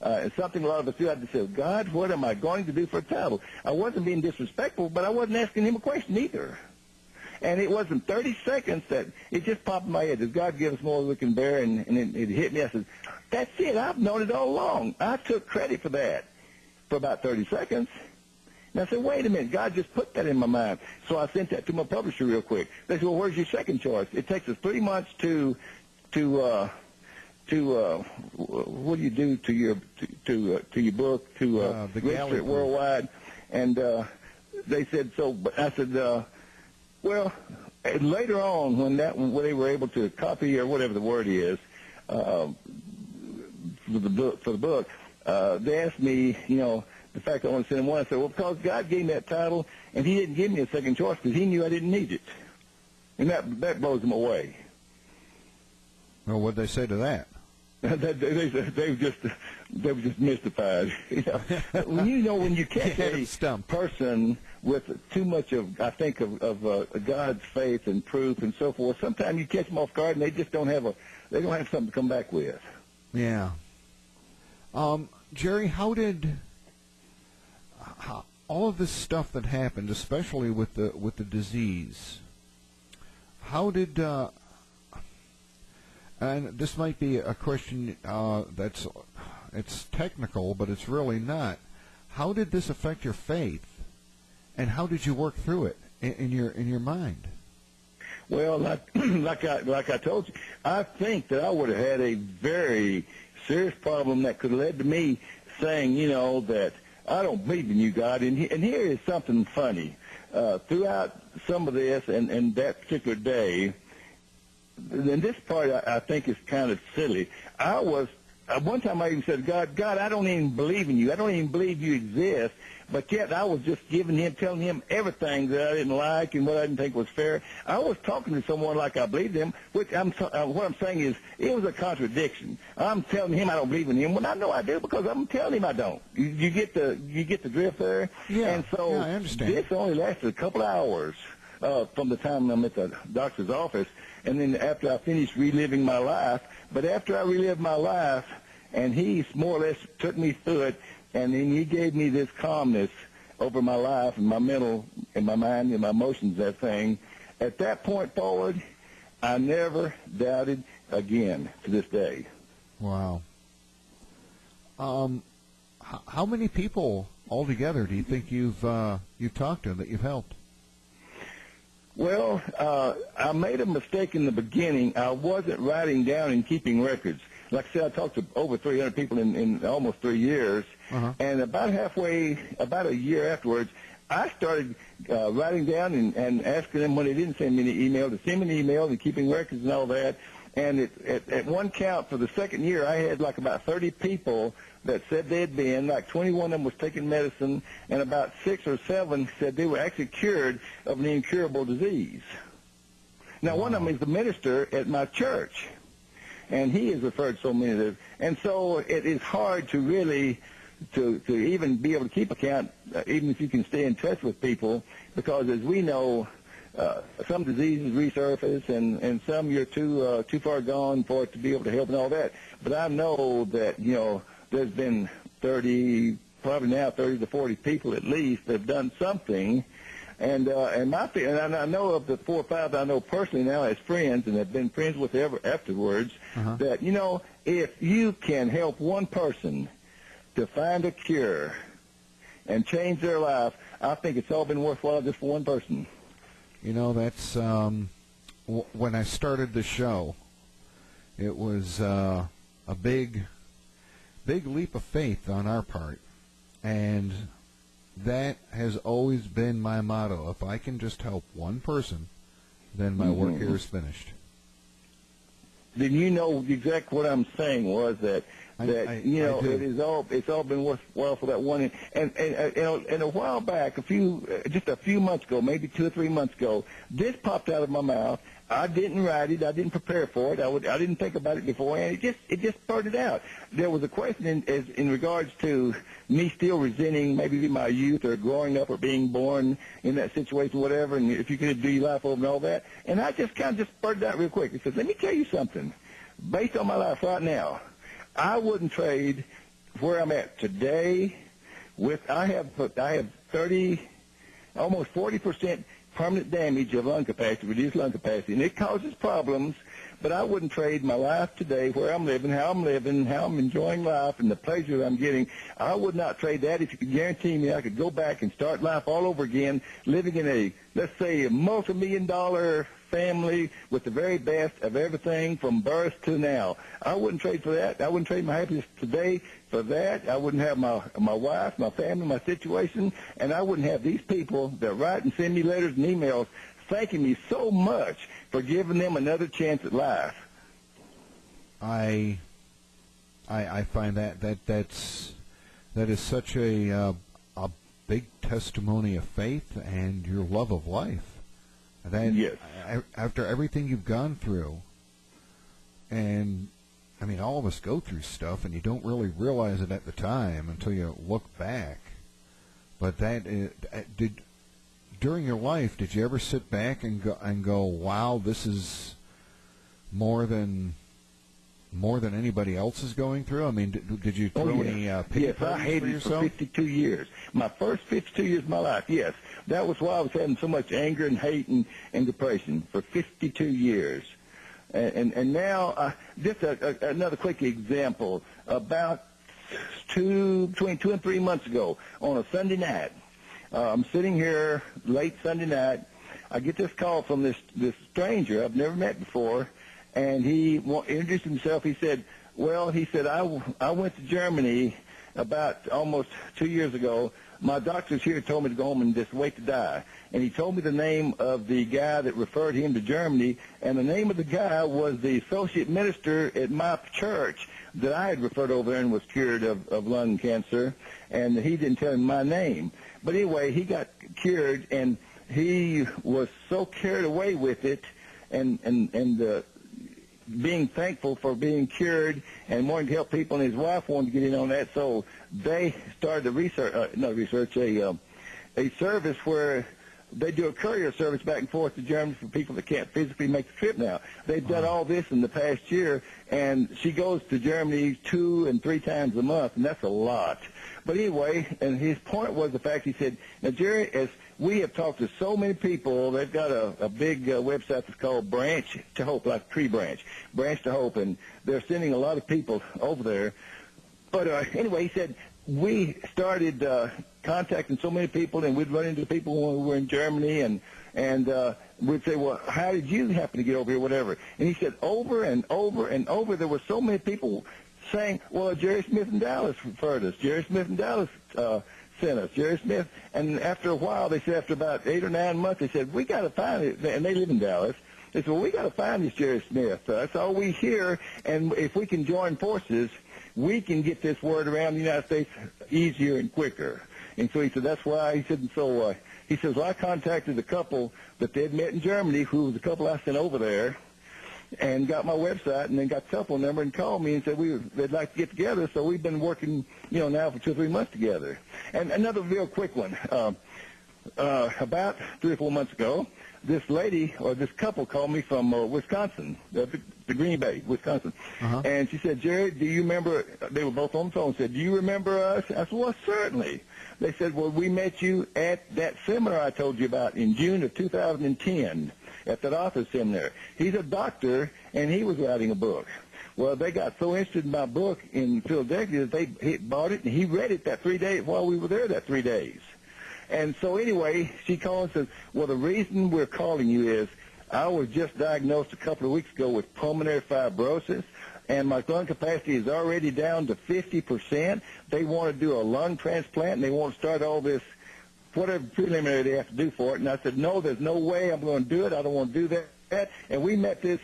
It's something a lot of us do. I just said, God, what am I going to do for a title? I wasn't being disrespectful, but I wasn't asking him a question either. And it wasn't 30 seconds that it just popped in my head. Does God give us more than we can bear? And it hit me. I said, that's it. I've known it all along. I took credit for that for about 30 seconds. And I said, wait a minute. God just put that in my mind. So I sent that to my publisher real quick. They said, well, where's your second choice? It takes us 3 months to what do you do to your book to register it worldwide? And they said so. But I said, well, later on when they were able to copy or whatever the word is for the book, they asked me, the fact I want to send them one. I said, well, because God gave me that title and He didn't give me a second choice because He knew I didn't need it, and that blows them away. Well, what'd they say to that? They were just mystified. When you catch a person with too much of, I think, of God's faith and proof and so forth, sometimes you catch them off guard and they just don't have something to come back with. Yeah. Jerry, how all of this stuff that happened, especially with the disease, how did and this might be a question it's technical, but it's really not. How did this affect your faith, and how did you work through it in your mind? Well, like I told you, I think that I would have had a very serious problem that could have led to me saying, that I don't believe in you, God. And here is something funny. Throughout some of this and that particular day. And this part I think is kind of silly. One time I even said, God, I don't even believe in you. I don't even believe you exist. But yet I was just telling him everything that I didn't like and what I didn't think was fair. I was talking to someone like I believed him, which what I'm saying is it was a contradiction. I'm telling him I don't believe in him when I know I do because I'm telling him I don't. You get the drift there? Yeah. And so I understand. This only lasted a couple of hours. From the time I'm at the doctor's office, and then after I finished reliving my life. But after I relived my life, and he more or less took me through it, and then he gave me this calmness over my life and my mental and my mind and my emotions, that thing. At that point forward, I never doubted again to this day. Wow. How many people altogether do you think you've talked to that you've helped? Well, I made a mistake in the beginning. I wasn't writing down and keeping records. Like I said, I talked to over 300 people in almost 3 years. And about a year afterwards, I started writing down and asking them when they didn't send me an email to send me an email and keeping records and all that. And at one count for the second year, I had like about 30 people that said they had been, like 21 of them was taking medicine, and about 6 or 7 said they were actually cured of an incurable disease. Now, one of them is the minister at my church, and he has referred so many of them. And so it is hard to really to even be able to keep account, even if you can stay in touch with people, because as we know, some diseases resurface, and some you're too far gone for it to be able to help and all that. But I know that there's been 30 to 40 people at least that have done something, and I know of the 4 or 5 that I know personally now as friends and have been friends with ever afterwards. That if you can help one person to find a cure and change their life, I think it's all been worthwhile just for one person. That's when I started the show, it was a big leap of faith on our part, and that has always been my motto. If I can just help one person, then my work here is finished. then you know exactly what I'm saying was that it's all been worthwhile for that one. And a while back, just a few months ago, maybe 2 or 3 months ago, this popped out of my mouth. I didn't write it. I didn't prepare for it. I didn't think about it beforehand. It just spurted out. There was a question in regards to me still resenting maybe my youth or growing up or being born in that situation, whatever, and if you could do your life over and all that. And I just kind of just spurted out real quick. He says, let me tell you something. Based on my life right now, I wouldn't trade where I'm at today I have 30, almost 40% permanent damage of lung capacity, reduced lung capacity, and it causes problems, but I wouldn't trade my life today, where I'm living, how I'm enjoying life, and the pleasure that I'm getting. I would not trade that if you could guarantee me I could go back and start life all over again, living in a, let's say, a multi-million-dollar family with the very best of everything from birth to now. I wouldn't trade for that. I wouldn't trade my happiness today for that. I wouldn't have my wife, my family, my situation, and I wouldn't have these people that write and send me letters and emails thanking me so much for giving them another chance at life. I find that is such a big testimony of faith and your love of life. Yes. After everything you've gone through, and I mean, all of us go through stuff, and you don't really realize it at the time until you look back. But during your life, did you ever sit back and go, wow, this is more than anybody else is going through? I mean, did you throw any pity Yes, I hated for yourself? For 52 years. My first 52 years of my life, yes. That was why I was having so much anger and hate and depression for 52 years. And now, just another quick example. About between 2 and 3 months ago, on a Sunday night, I'm sitting here late Sunday night. I get this call from this stranger I've never met before, and he introduced himself. He said, I went to Germany about almost 2 years ago. My doctors here told me to go home and just wait to die. And he told me the name of the guy that referred him to Germany, and the name of the guy was the associate minister at my church that I had referred over there and was cured of lung cancer, and he didn't tell him my name. But anyway, he got cured, and he was so carried away with it and being thankful for being cured and wanting to help people, and his wife wanted to get in on that, so they started a service where they do a courier service back and forth to Germany for people that can't physically make the trip now. They've done all this in the past year, and she goes to Germany 2 and 3 times a month, and that's a lot. But anyway, and his point was the fact, he said, now, Jerry, as we have talked to so many people, they've got a big website that's called Branch to Hope, like Tree Branch to Hope, and they're sending a lot of people over there. But anyway, he said, we started contacting so many people, and we'd run into people when we were in Germany, and we'd say, well, how did you happen to get over here, whatever? And he said, over and over and over, there were so many people saying, well, Jerry Smith in Dallas referred us. Jerry Smith in Dallas sent us. Jerry Smith. And after a while, they said, after about 8 or 9 months, they said, we got to find it. And they live in Dallas. They said, well, we got to find this Jerry Smith. That's all we hear. And if we can join forces, we can get this word around the United States easier and quicker. And so he said, that's why. He said, and so he says, well, I contacted a couple that they'd met in Germany, who was a couple I sent over there, and got my website, and then got the telephone number and called me and said they'd like to get together. So we've been working, now for 2 or 3 months together. And another real quick one. About 3 or 4 months ago, this lady or this couple called me from Wisconsin, the Green Bay, Wisconsin. Uh-huh. And she said, Jerry, do you remember, they were both on the phone, said, do you remember us? I said, well, certainly. They said, well, we met you at that seminar I told you about in June of 2010 at that author seminar. He's a doctor, and he was writing a book. Well, they got so interested in my book in Philadelphia that he bought it, and he read it that 3 days while we were there that 3 days. And so anyway, she called and says, well, the reason we're calling you is I was just diagnosed a couple of weeks ago with pulmonary fibrosis, and my lung capacity is already down to 50%. They want to do a lung transplant, and they want to start all this, whatever preliminary they have to do for it. And I said, no, there's no way I'm going to do it. I don't want to do that. And we met this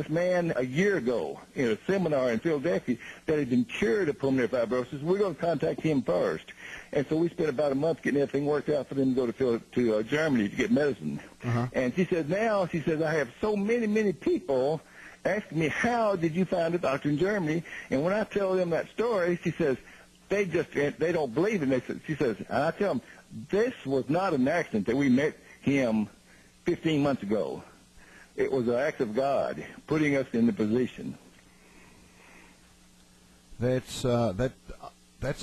man a year ago in a seminar in Philadelphia that had been cured of pulmonary fibrosis. We're going to contact him first. And so we spent about a month getting everything worked out for them to go to Germany to get medicine. And she says, I have so many people asking me, how did you find a doctor in Germany? And when I tell them that story, she says, they don't believe it. She says, and I tell them, this was not an accident that we met him 15 months ago. It was an act of God putting us in the position. That's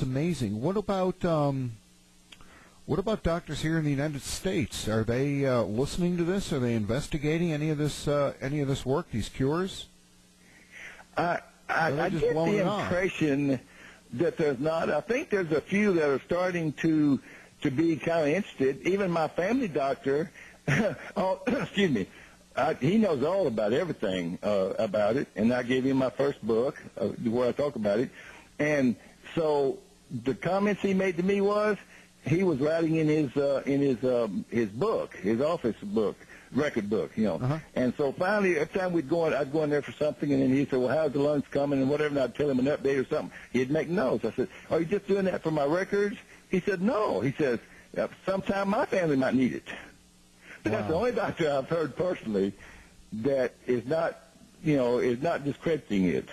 amazing. What about doctors here in the United States? Are they listening to this? Are they investigating any of this work, these cures? I get the impression that there's not. I think there's a few that are starting to be kind of interested. Even my family doctor, excuse me, he knows all about everything about it, and I gave him my first book where I talk about it. And so the comments he made to me was he was writing in his book, his office book, record book, And so finally, every time I'd go in there for something, and then he'd say, well, how's the lungs coming and whatever, and I'd tell him an update or something. He'd make notes. I said, are you just doing that for my records? He said, no. He says, sometime my family might need it. But that's the only doctor I've heard personally that is not discrediting it.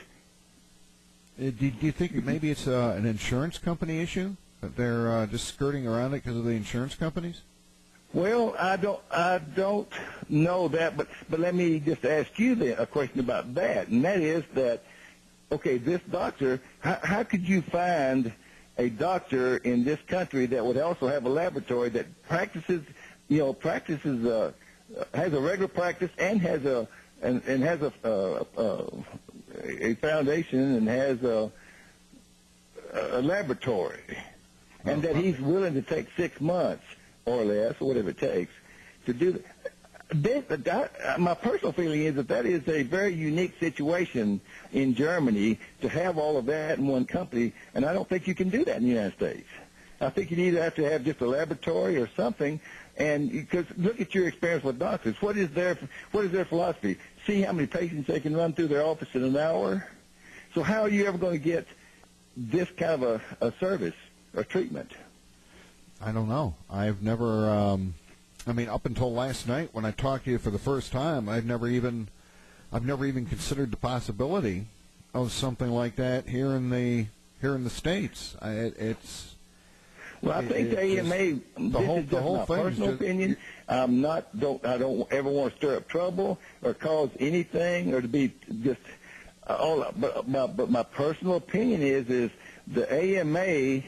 Do you think maybe it's an insurance company issue? That they're just skirting around it because of the insurance companies? Well, I don't know that, but let me just ask you a question about that, and that is that, okay, this doctor, how could you find a doctor in this country that would also have a laboratory that practices, has a regular practice and has a foundation and has a laboratory, and that he's willing to take 6 months or less, or whatever it takes, to do that. My personal feeling is that is a very unique situation in Germany to have all of that in one company, and I don't think you can do that in the United States. I think you either have to have just a laboratory or something, and because look at your experience with doctors. What is their philosophy? See how many patients they can run through their office in an hour? So how are you ever going to get this kind of a service or treatment? I don't know. I've never, up until last night when I talked to you for the first time, I've never even considered the possibility of something like that here in the States. I think the AMA. This is just my personal opinion. I don't ever want to stir up trouble or cause anything or to be just all. But my personal opinion is the AMA.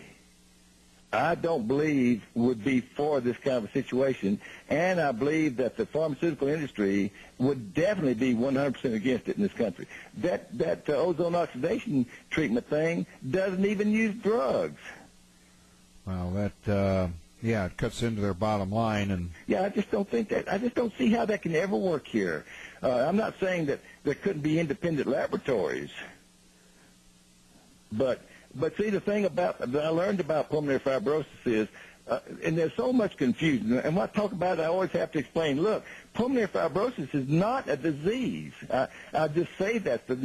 I don't believe would be for this kind of a situation, and I believe that the pharmaceutical industry would definitely be 100% against it in this country. That ozone oxidation treatment thing doesn't even use drugs. Well, it cuts into their bottom line, and I just don't think that. I just don't see how that can ever work here. I'm not saying that there couldn't be independent laboratories, but see, the thing that I learned about pulmonary fibrosis is, and there's so much confusion, and when I talk about it, I always have to explain, look, pulmonary fibrosis is not a disease. I just say that's the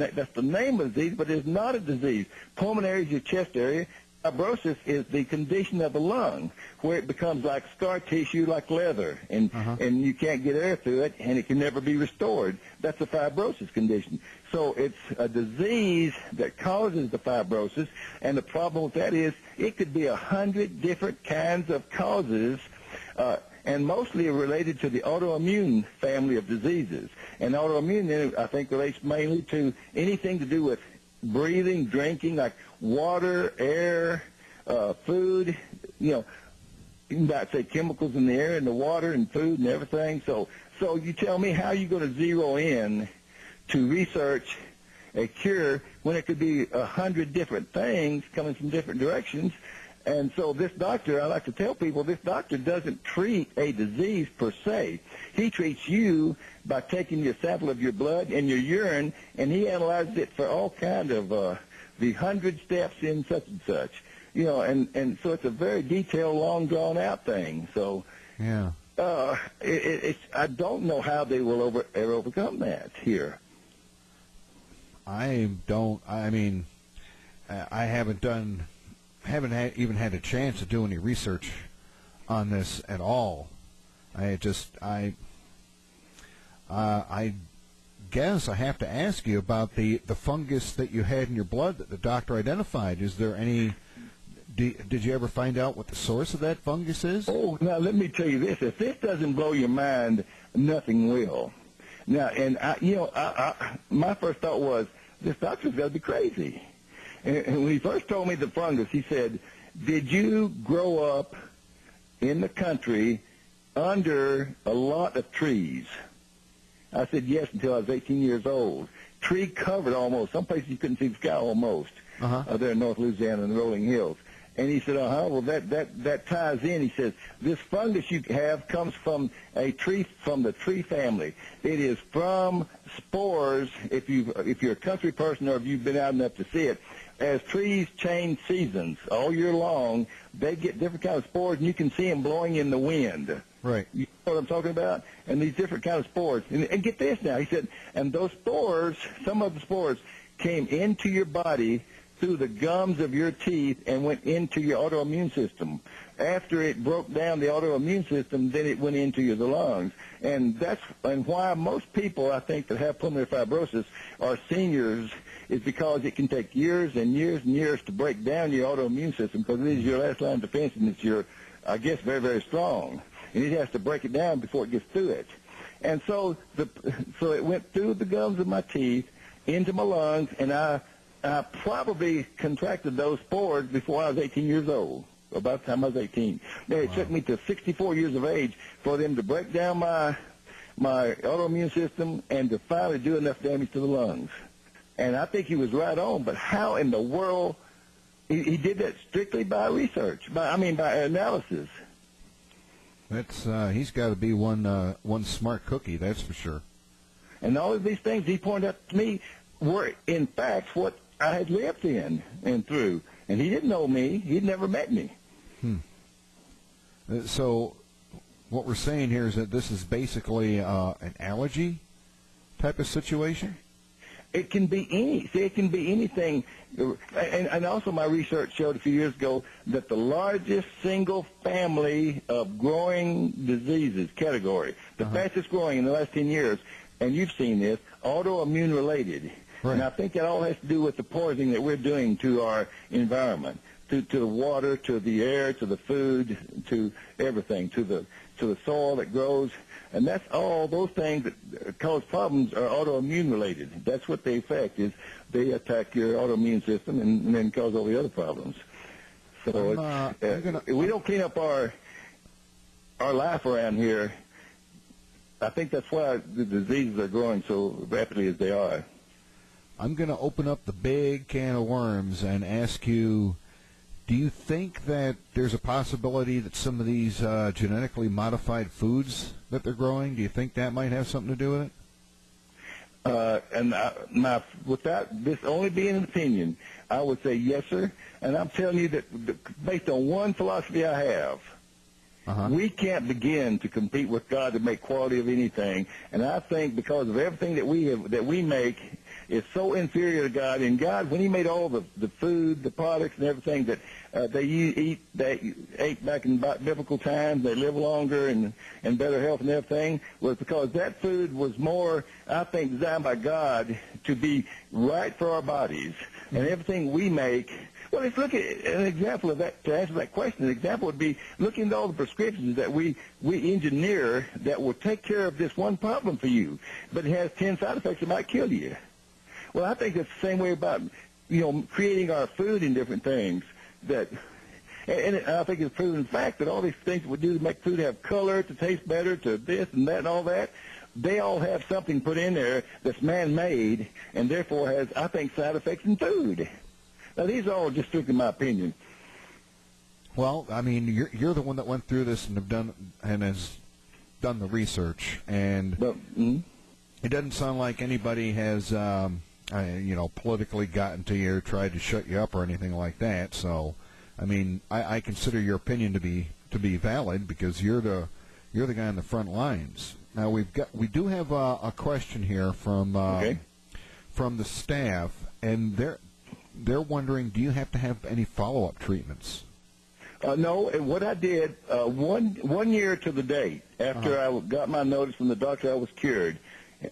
name of the disease, but it's not a disease. Pulmonary is your chest area. Fibrosis is the condition of the lung where it becomes like scar tissue, like leather, and you can't get air through it, and it can never be restored. That's a fibrosis condition. So it's a disease that causes the fibrosis, and the problem with that is it could be 100 different kinds of causes, and mostly related to the autoimmune family of diseases. And autoimmune, I think, relates mainly to anything to do with breathing, drinking, like water, air, food, you might say chemicals in the air and the water and food and everything. So you tell me how you're going to zero in to research a cure when it could be 100 different things coming from different directions. And so this doctor, I like to tell people, this doctor doesn't treat a disease per se. He treats you by taking your sample of your blood and your urine, and he analyzes it for all kind of the 100 steps in such and such. And so it's a very detailed, long, drawn-out thing. So yeah. I don't know how they will ever overcome that here. I don't. I mean, I even had a chance to do any research on this at all. I guess I have to ask you about the fungus that you had in your blood that the doctor identified. Is there any? Did you ever find out what the source of that fungus is? Oh, now let me tell you this: if this doesn't blow your mind, nothing will. Now, and my first thought was, this doctor's got to be crazy. And when he first told me the fungus, he said, "Did you grow up in the country under a lot of trees?" I said yes until I was 18 years old. Tree covered almost. Some places you couldn't see the sky almost. There in North Louisiana in the rolling hills. And he said, well, that ties in. He says, this fungus you have comes from a tree, from the tree family. It is from spores, if you're a country person or if you've been out enough to see it. As trees change seasons all year long, they get different kinds of spores, and you can see them blowing in the wind. Right. You know what I'm talking about? And these different kinds of spores. And get this now. He said, and those spores, some of the spores, came into your body through the gums of your teeth and went into your autoimmune system. After it broke down the autoimmune system, then it went into the lungs. And that's why most people, I think, that have pulmonary fibrosis are seniors, is because it can take years and years and years to break down your autoimmune system, because it is your last line of defense, and it's I guess, very, very strong. And it has to break it down before it gets through it. And so it went through the gums of my teeth into my lungs, and I probably contracted those spores before I was 18 years old, about the time I was 18. Now, it took me to 64 years of age for them to break down my autoimmune system and to finally do enough damage to the lungs. And I think he was right on, but how in the world? He did that strictly by research, by analysis. That's he's got to be one smart cookie, that's for sure. And all of these things he pointed out to me were, in fact, what I had lived in and through. And he didn't know me. He'd never met me. So what we're saying here is that this is basically an allergy type of situation? It can be it can be anything. And also my research showed a few years ago that the largest single family of growing diseases category, the fastest growing in the last 10 years, and you've seen this, autoimmune related. Right. And I think that all has to do with the poisoning that we're doing to our environment, to the water, to the air, to the food, to everything, to the soil that grows. And that's all those things that cause problems are autoimmune related. That's what they affect, is they attack your autoimmune system and then cause all the other problems. So if we don't clean up our life around here, I think that's why the diseases are growing so rapidly as they are. I'm going to open up the big can of worms and ask you, do you think that there's a possibility that some of these genetically modified foods that they're growing, do you think that might have something to do with it? Without this only being an opinion, I would say yes, sir. And I'm telling you that based on one philosophy I have, we can't begin to compete with God to make quality of anything. And I think because of everything that we make is so inferior to God. And God, when He made all the food, the products, and everything that they ate back in biblical times, they live longer and better health and everything, was because that food was more, I think, designed by God to be right for our bodies. And everything we make. Well, let's look at an example of that. To answer that question, an example would be looking at all the prescriptions that we engineer that will take care of this one problem for you, but it has 10 side effects that might kill you. Well, I think it's the same way about, creating our food in different things. And I think it's proven fact that all these things that we do to make food have color, to taste better, to this and that and all that, they all have something put in there that's man-made and therefore has, I think, side effects in food. Now, these are all just strictly my opinion. Well, I mean, you're the one that went through this and has done the research, and it doesn't sound like anybody has, politically gotten to you or tried to shut you up or anything like that. So, I mean, I consider your opinion to be valid because you're the You're the guy on the front lines. Now we do have a question here from the staff, and they're wondering, do you have to have any follow-up treatments? No, and what I did, 1 year to the date after I got my notice from the doctor, I was cured.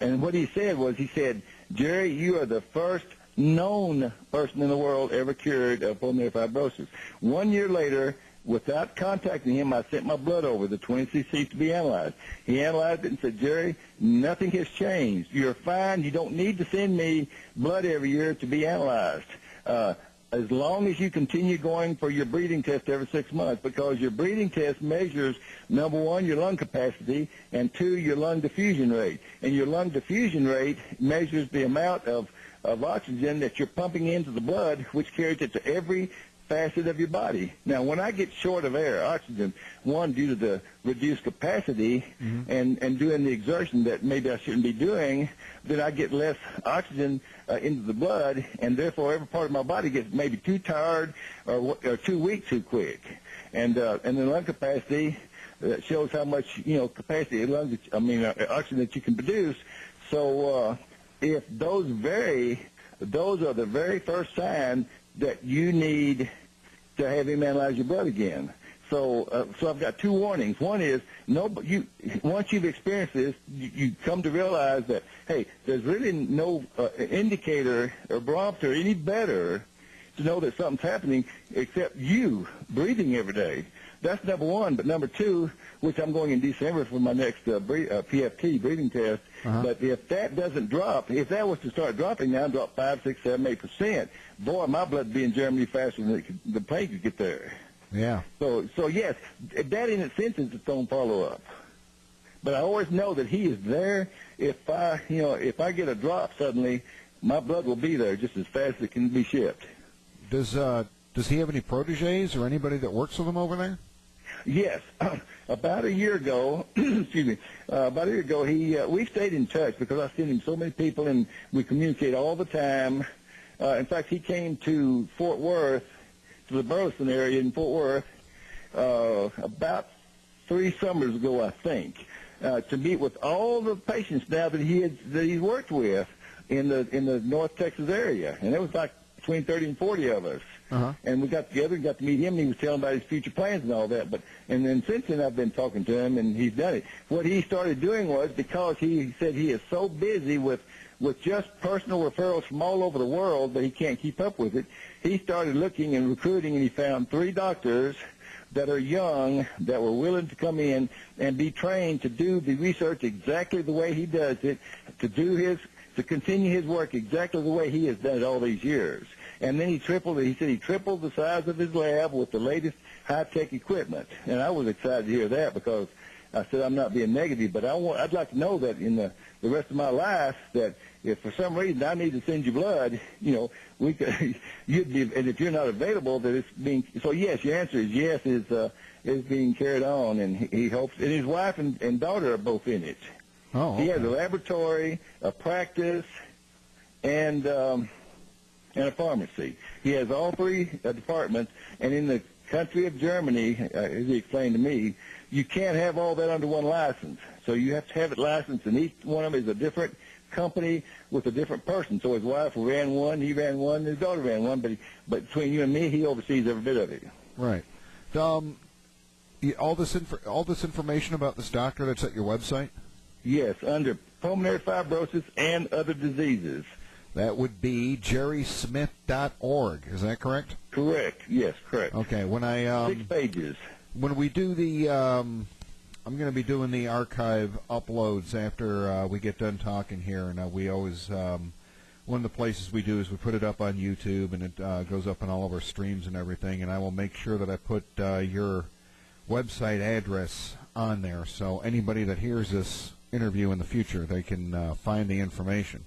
And what he said, Jerry, you are the first known person in the world ever cured of pulmonary fibrosis. 1 year later, without contacting him, I sent my blood over, the 20 cc's, to be analyzed. He analyzed it and said, Jerry, nothing has changed. You're fine. You don't need to send me blood every year to be analyzed. As long as you continue going for your breathing test every 6 months, because your breathing test measures, number one, your lung capacity, and two, your lung diffusion rate. And your lung diffusion rate measures the amount of oxygen that you're pumping into the blood, which carries it to every facet of your body. Now, when I get short of air, oxygen, one, due to the reduced capacity and doing the exertion that maybe I shouldn't be doing, then I get less oxygen into the blood, and therefore every part of my body gets maybe too tired or too weak too quick. And the lung capacity shows how much capacity oxygen that you can produce. So if those vary, those are the very first sign that you need to have him analyze your blood again. So I've got two warnings. One is, once you've experienced this, you come to realize that, hey, there's really no indicator or barometer any better to know that something's happening except you breathing every day. That's number one. But number two, which I'm going in December for my next PFT breathing test, but if that doesn't drop, if that was to start dropping now, drop 5, 6, 7, 8%, boy, my blood would be in Germany faster than the plane could get there. Yeah. So yes, that in its sense is its own follow-up. But I always know that he is there. If I get a drop suddenly, my blood will be there just as fast as it can be shipped. Does he have any proteges or anybody that works with him over there? Yes. About a year ago, we stayed in touch because I sent him so many people and we communicate all the time. In fact, he came to Fort Worth, to the Burleson area in Fort Worth, about 3 summers ago, I think, to meet with all the patients now that he's worked with in the North Texas area. And it was like between 30 and 40 of us. And we got together and got to meet him, and he was telling about his future plans and all that. And then since then, I've been talking to him, and he's done it. What he started doing was, because he said he is so busy with just personal referrals from all over the world that he can't keep up with it, he started looking and recruiting, and he found 3 doctors that are young that were willing to come in and be trained to do the research exactly the way he does it, to continue his work exactly the way he has done it all these years. And then he tripled the size of his lab with the latest high-tech equipment. And I was excited to hear that, because I said, I'm not being negative, but I'd like to know that in the rest of my life, that if for some reason I need to send you blood, we could, you'd be, and if you're not available, that it's being, so yes, your answer is yes, is being carried on, and he hopes, and his wife and daughter are both in it. Oh, okay. He has a laboratory, a practice, and a pharmacy. He has all 3 departments, and in the country of Germany, as he explained to me, you can't have all that under one license. So you have to have it licensed, and each one of them is a different company with a different person. So his wife ran one, he ran one, and his daughter ran one, but between you and me, he oversees every bit of it. Right. All this information about this doctor that's at your website? Yes, under pulmonary fibrosis and other diseases. That would be jerrysmith.org. Is that correct? Correct. Yes, correct. Okay. When 6 pages. When we do the, I'm going to be doing the archive uploads after we get done talking here, and we always, one of the places we do is we put it up on YouTube, and it goes up on all of our streams and everything, and I will make sure that I put your website address on there, so anybody that hears this interview in the future, they can find the information.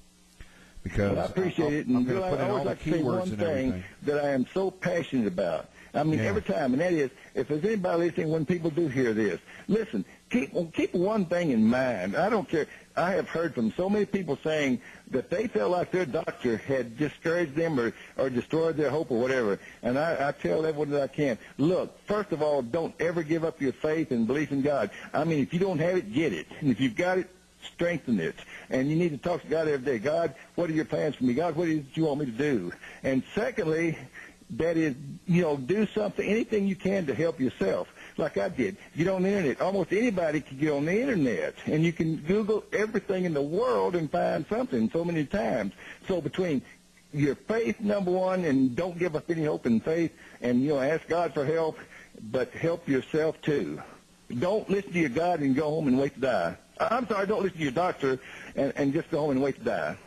Because I appreciate it, and Bill, I always like to say one thing that I am so passionate about, I mean, Yeah. every time, and that is, if there's anybody listening, when people do hear this, listen, keep one thing in mind. I don't care. I have heard from so many people saying that they felt like their doctor had discouraged them or destroyed their hope or whatever. And I tell everyone that I can, look, first of all, don't ever give up your faith and belief in God. I mean, if you don't have it, get it. And if you've got it, strengthen it. And you need to talk to God every day. God, what are your plans for me? God, what is it you want me to do? And secondly, that is, do something, anything you can to help yourself, like I did. Get on the Internet. Almost anybody can get on the Internet, and you can Google everything in the world and find something so many times. So between your faith, number one, and don't give up any hope in faith, and, ask God for help, but help yourself too. Don't listen to your God and go home and wait to die. I'm sorry, don't listen to your doctor and just go home and wait to die.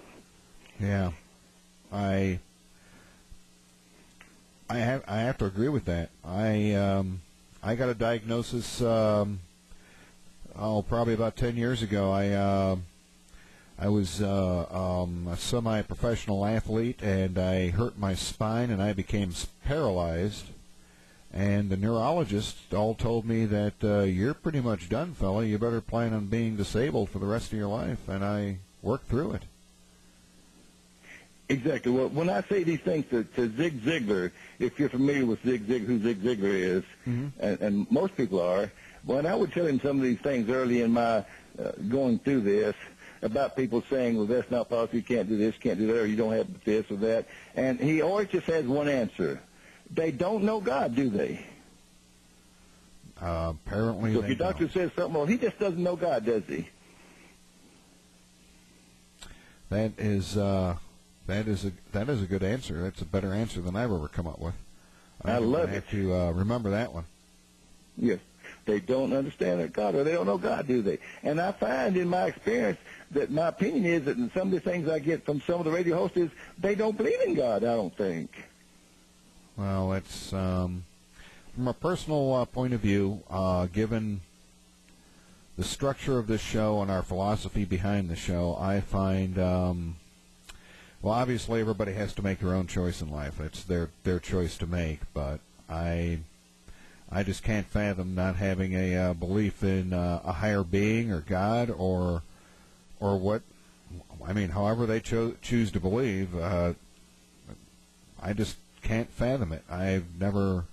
Yeah, I have to agree with that. I got a diagnosis probably about 10 years ago. I was a semi-professional athlete, and I hurt my spine, and I became paralyzed. And the neurologist all told me that you're pretty much done, fella. You better plan on being disabled for the rest of your life. And I worked through it. Exactly. Well, when I say these things to Zig Ziglar, if you're familiar with who Zig Ziglar is, and most people are, when I would tell him some of these things early in my going through this, about people saying, well, that's not possible, you can't do this, can't do that, or you don't have this or that, and he always just has one answer. They don't know God, do they? Apparently so they if your doctor don't. says something, well, he just doesn't know God, does he? That is a good answer. That's a better answer than I've ever come up with. I love it. Have to remember that one. Yes. They don't understand their God, or they don't know God, do they? And I find in my experience that my opinion is that in some of the things I get from some of the radio hosts is they don't believe in God, I don't think. Well, it's from a personal point of view, given the structure of this show and our philosophy behind the show, I find, well, obviously everybody has to make their own choice in life. It's their choice to make, but I just can't fathom not having a belief in a higher being or God or what, I mean, however they choose to believe. I just can't fathom it. I've never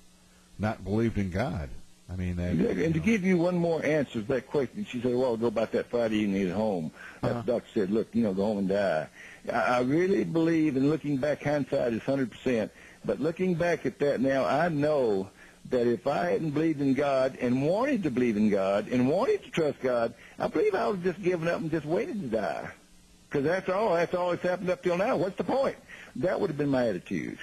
not believed in God. I mean, that, and to give you one more answer to that question, she said, well, I'll go about that Friday evening at home. The doctor said, look, go home and die. I really believe, and looking back, hindsight is 100%, but looking back at that now, I know that if I hadn't believed in God and wanted to believe in God and wanted to trust God, I believe I would have just given up and just waited to die. Because that's all that's happened up till now. What's the point? That would have been my attitude.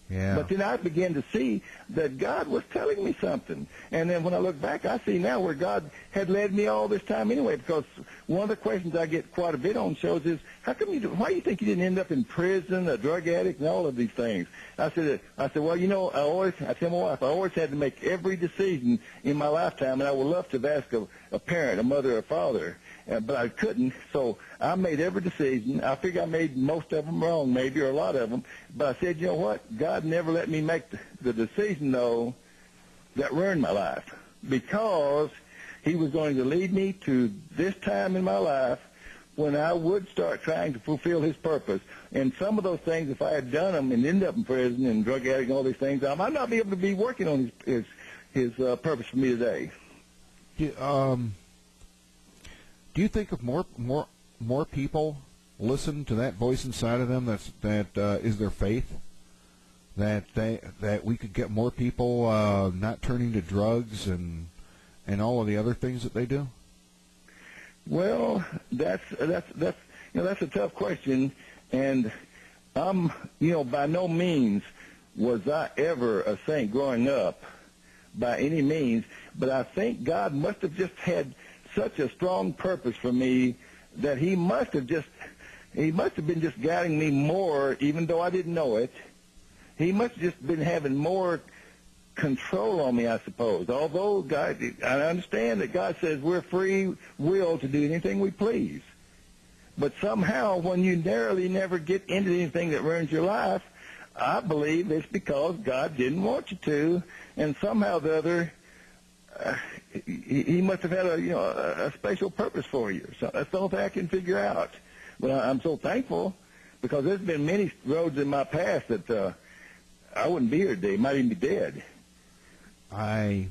Yeah. But then I began to see that God was telling me something. And then when I look back, I see now where God had led me all this time anyway, because one of the questions I get quite a bit on shows is, why do you think you didn't end up in prison, a drug addict, and all of these things? I said, well, I tell my wife, I always had to make every decision in my lifetime, and I would love to have asked a parent, a mother, a father, but I couldn't, so I made every decision. I figure I made most of them wrong, maybe, or a lot of them, but I said, you know what? God never let me make the decision, though, that ruined my life, because he was going to lead me to this time in my life when I would start trying to fulfill his purpose. And some of those things, if I had done them and ended up in prison and drug addict and all these things, I might not be able to be working on his purpose for me today. Do you think if more people listen to that voice inside of them that is their faith, that we could get more people not turning to drugs and all of the other things that they do? Well, that's a tough question, and by no means was I ever a saint growing up, by any means, but I think God must have just had such a strong purpose for me that he must have been just guiding me more, even though I didn't know it. He must have just been having more control on me, I suppose. Although God, I understand that God says we're free will to do anything we please. But somehow, when you narrowly never get into anything that ruins your life, I believe it's because God didn't want you to, and somehow or the other, he must have had a special purpose for you. So that's the only thing I can figure out. But I'm so thankful, because there's been many roads in my past that I wouldn't be here today. Might even be dead. I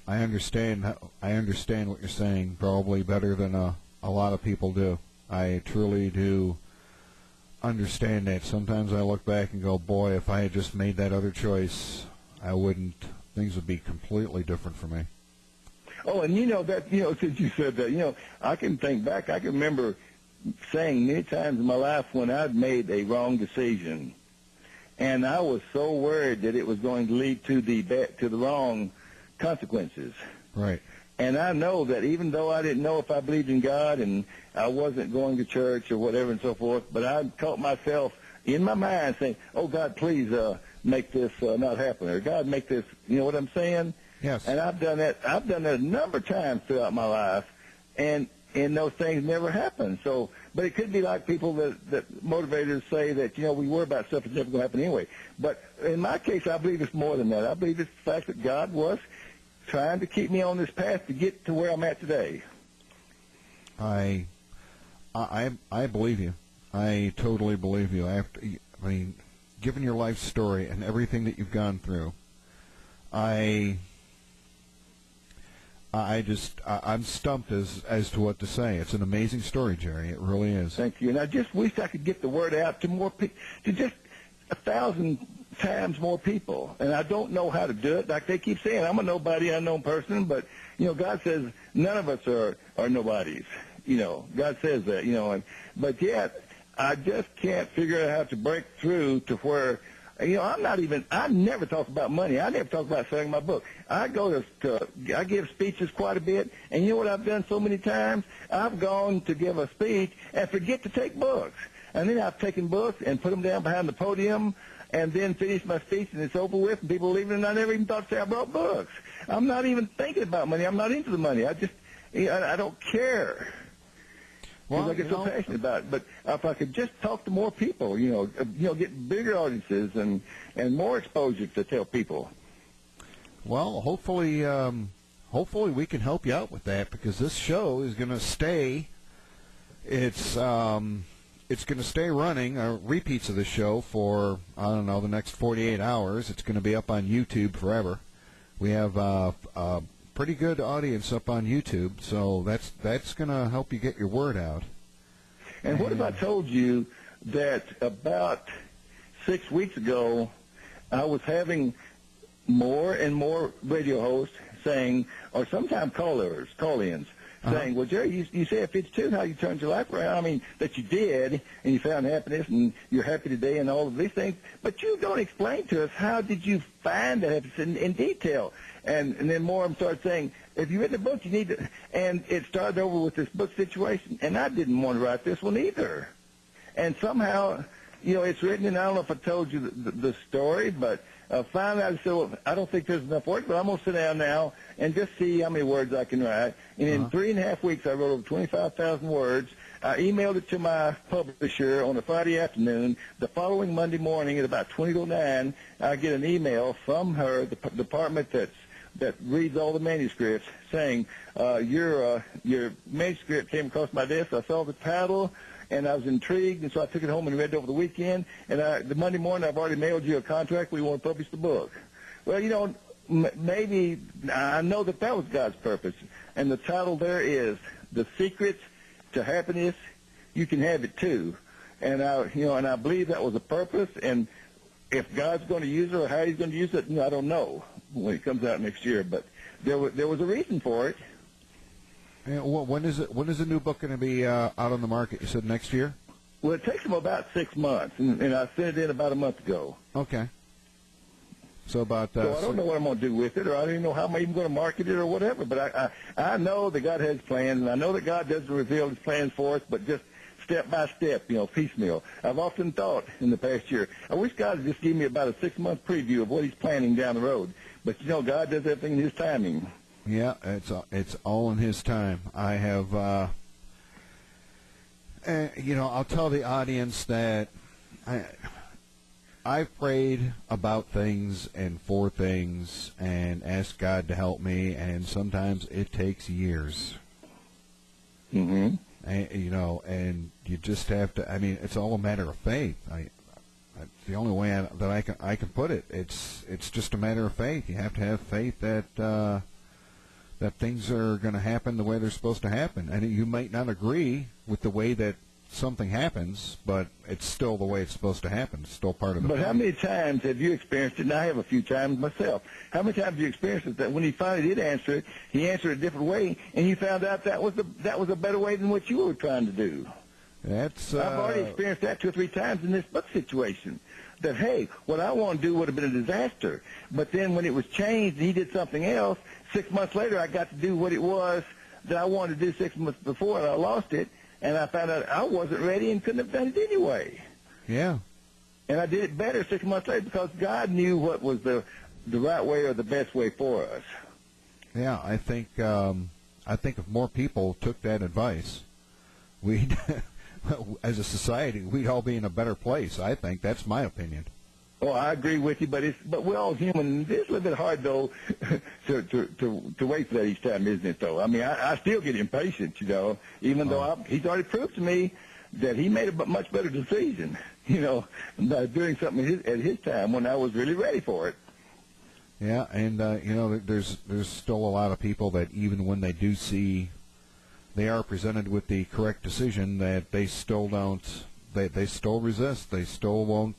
understand. I understand what you're saying probably better than a lot of people do. I truly do understand that. Sometimes I look back and go, boy, if I had just made that other choice, things would be completely different for me. Oh, and since you said that, I can think back. I can remember saying many times in my life when I'd made a wrong decision, and I was so worried that it was going to lead to the wrong consequences. Right. And I know that even though I didn't know if I believed in God and I wasn't going to church or whatever and so forth, but I caught myself in my mind saying, "Oh God, please make this not happen," or "God, make this." You know what I'm saying? Yes. And I've done that. I've done that a number of times throughout my life, and those things never happen. So, but it could be like people that motivators say that we worry about stuff that's never going to happen anyway. But in my case, I believe it's more than that. I believe it's the fact that God was trying to keep me on this path to get to where I'm at today. I believe you. I totally believe you. I mean, given your life story and everything that you've gone through, I'm stumped as to what to say. It's an amazing story, Jerry. It really is. Thank you. And I just wish I could get the word out to more people, to just 1,000 times more people. And I don't know how to do it. Like they keep saying, I'm a nobody, unknown person, but God says none of us are nobodies. God says that. But yet I just can't figure out how to break through to where. I never talk about money. I never talk about selling my book. I give speeches quite a bit, and you know what I've done so many times? I've gone to give a speech and forget to take books. And then I've taken books and put them down behind the podium and then finished my speech, and it's over with, and people are leaving, and I never even thought to say I brought books. I'm not even thinking about money. I'm not into the money. I don't care. Well, I get so passionate about it. But if I could just talk to more people, get bigger audiences and more exposure to tell people. Well, hopefully we can help you out with that, because this show is going to stay. It's going to stay running. Repeats of the show for the next 48 hours. It's going to be up on YouTube forever. We have a pretty good audience up on YouTube, so that's going to help you get your word out. And what if I told you that about 6 weeks ago, I was having more and more radio hosts saying, or sometimes call-ins, saying, "Well, Jerry, you say if it's true how you turned your life around, I mean, that you did, and you found happiness, and you're happy today, and all of these things, but you don't explain to us how did you find that happiness in detail." And then more of them started saying, "If you read the book, you need to," and it started over with this book situation, and I didn't want to write this one either. And somehow, it's written, and I don't know if I told you the story, but finally I said, well, I don't think there's enough work, but I'm going to sit down now and just see how many words I can write. And in 3.5 weeks, I wrote over 25,000 words. I emailed it to my publisher on a Friday afternoon. The following Monday morning at about 20 to 9, I get an email from her, the department that reads all the manuscripts, saying, your manuscript came across my desk. I saw the title, and I was intrigued, and so I took it home and read it over the weekend. And the Monday morning, I've already mailed you a contract. We want to publish the book. Well, maybe I know that was God's purpose. And the title there is "The Secrets to Happiness. You Can Have It Too." And I believe that was a purpose. And if God's going to use it or how He's going to use it, I don't know when it comes out next year. But there was a reason for it. And when is the new book going to be out on the market? You said next year? Well, it takes them about 6 months, and I sent it in about a month ago. Okay. So I don't know what I'm going to do with it, or I don't even know how I'm even going to market it or whatever. But I know that God has plans, and I know that God doesn't reveal His plans for us, but just step by step, piecemeal. I've often thought in the past year, I wish God would just give me about a 6-month preview of what He's planning down the road. But God does everything in His timing. Yeah, it's all in His time. I have, I'll tell the audience that I've prayed about things and for things and asked God to help me, and sometimes it takes years. Mm-hmm. And, and you just have to. I mean, it's all a matter of faith. The only way that I can put it, it's just a matter of faith. You have to have faith that things are going to happen the way they're supposed to happen. And you might not agree with the way that something happens, but it's still the way it's supposed to happen. It's still part of the But faith. how many times have you experienced it? And I have a few times myself. How many times have you experienced it that when he finally did answer it, he answered a different way, and you found out that was a better way than what you were trying to do? That's I've already experienced that 2 or 3 times in this book situation. That, hey, what I want to do would have been a disaster. But then when it was changed and he did something else, 6 months later I got to do what it was that I wanted to do 6 months before, and I lost it. And I found out I wasn't ready and couldn't have done it anyway. Yeah. And I did it better 6 months later because God knew what was the right way or the best way for us. Yeah, I think if more people took that advice, we'd, as a society, we'd all be in a better place. I think that's my opinion. Oh, I agree with you, but we're all human. It's a little bit hard though to wait for that each time, isn't it? Though I mean, I still get impatient, even though he's already proved to me that he made a much better decision, by doing something at his time when I was really ready for it. Yeah, and there's still a lot of people that even when they do see they are presented with the correct decision, that they still don't. They still resist. They still won't.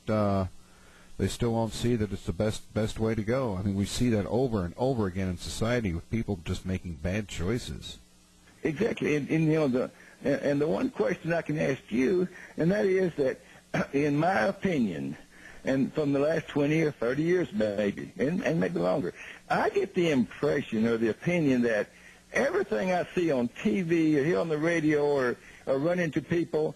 They still won't see that it's the best way to go. I mean, we see that over and over again in society with people just making bad choices. Exactly, and the one question I can ask you, and that is that, in my opinion, and from the last 20 or 30 years maybe, and maybe longer, I get the impression or the opinion that everything I see on TV or hear on the radio or run into people,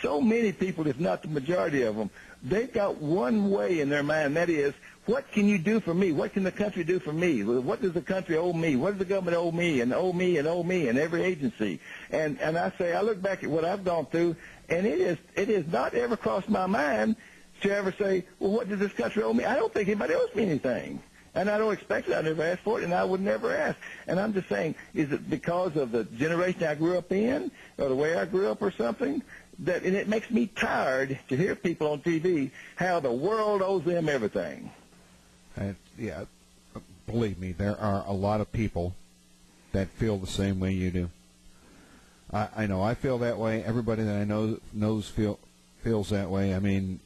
so many people, if not the majority of them, they've got one way in their mind, that is, what can you do for me? What can the country do for me? What does the country owe me? What does the government owe me and owe me and owe me and every agency? And I look back at what I've gone through, and it has not ever crossed my mind to ever say, well, what does this country owe me? I don't think anybody owes me anything. And I don't expect it. I never asked for it, and I would never ask. And I'm just saying, is it because of the generation I grew up in or the way I grew up or something? And it makes me tired to hear people on TV how the world owes them everything. Yeah, believe me, there are a lot of people that feel the same way you do. I know I feel that way. Everybody that I know feels that way. I mean,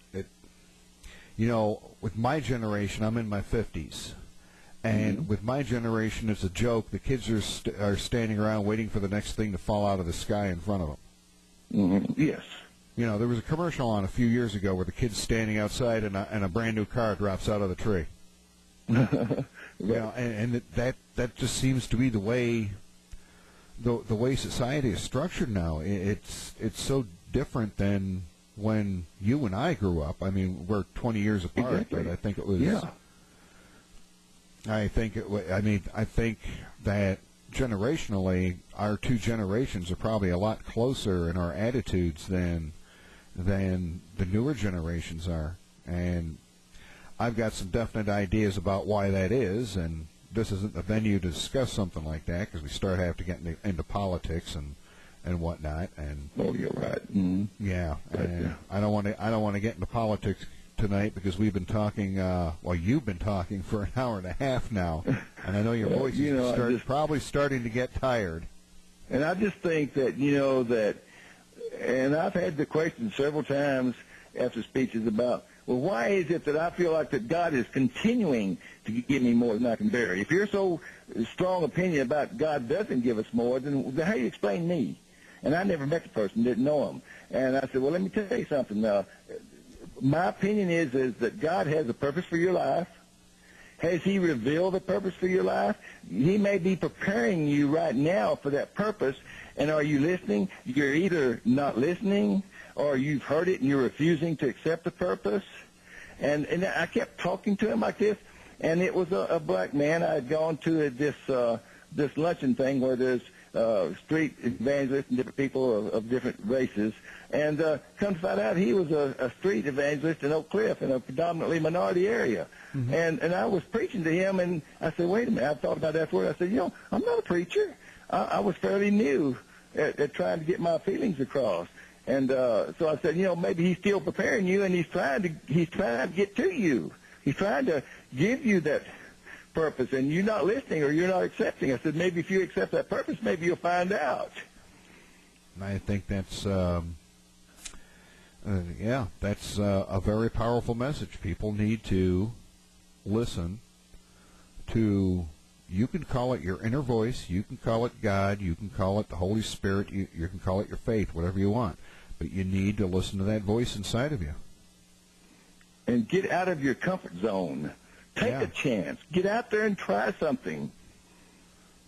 with my generation, I'm in my 50s. And with my generation, it's a joke. The kids are standing around waiting for the next thing to fall out of the sky in front of them. Yes. There was a commercial on a few years ago where the kid's standing outside and a brand new car drops out of the tree. And that just seems to be the way society is structured now. It's so different than when you and I grew up. I mean, we're 20 years apart, exactly. But I think it was. Yeah. I think that generationally, our two generations are probably a lot closer in our attitudes than the newer generations are. And I've got some definite ideas about why that is, and this isn't the venue to discuss something like that because we start having to get into politics and whatnot. And you're right. Yeah, and I don't want to get into politics tonight because we've been talking. You've been talking for an hour and a half now, and I know your voice is probably starting to get tired. And I just think that and I've had the question several times after speeches about, well, why is it that I feel like that God is continuing to give me more than I can bear? If you're so strong opinion about God doesn't give us more, then how do you explain me? And I never met the person, didn't know him. And I said, well, let me tell you something. My opinion is that God has a purpose for your life. Has he revealed the purpose for your life? He may be preparing you right now for that purpose. And are you listening? You're either not listening or you've heard it and you're refusing to accept the purpose. And I kept talking to him like this. And it was a black man. I had gone to this luncheon thing where there's street evangelists and different people of different races. And come to find out, he was a street evangelist in Oak Cliff in a predominantly minority area. Mm-hmm. And I was preaching to him, and I said, wait a minute. I thought about that afterward. I said, I'm not a preacher. I was fairly new at trying to get my feelings across. And so I said, maybe he's still preparing you, and he's trying to get to you. He's trying to give you that purpose, and you're not listening or you're not accepting. I said, maybe if you accept that purpose, maybe you'll find out. I think that's, that's a very powerful message. People need to listen to, you can call it your inner voice, you can call it God, you can call it the Holy Spirit, you can call it your faith, whatever you want. But you need to listen to that voice inside of you. And get out of your comfort zone. Take a chance. Get out there and try something.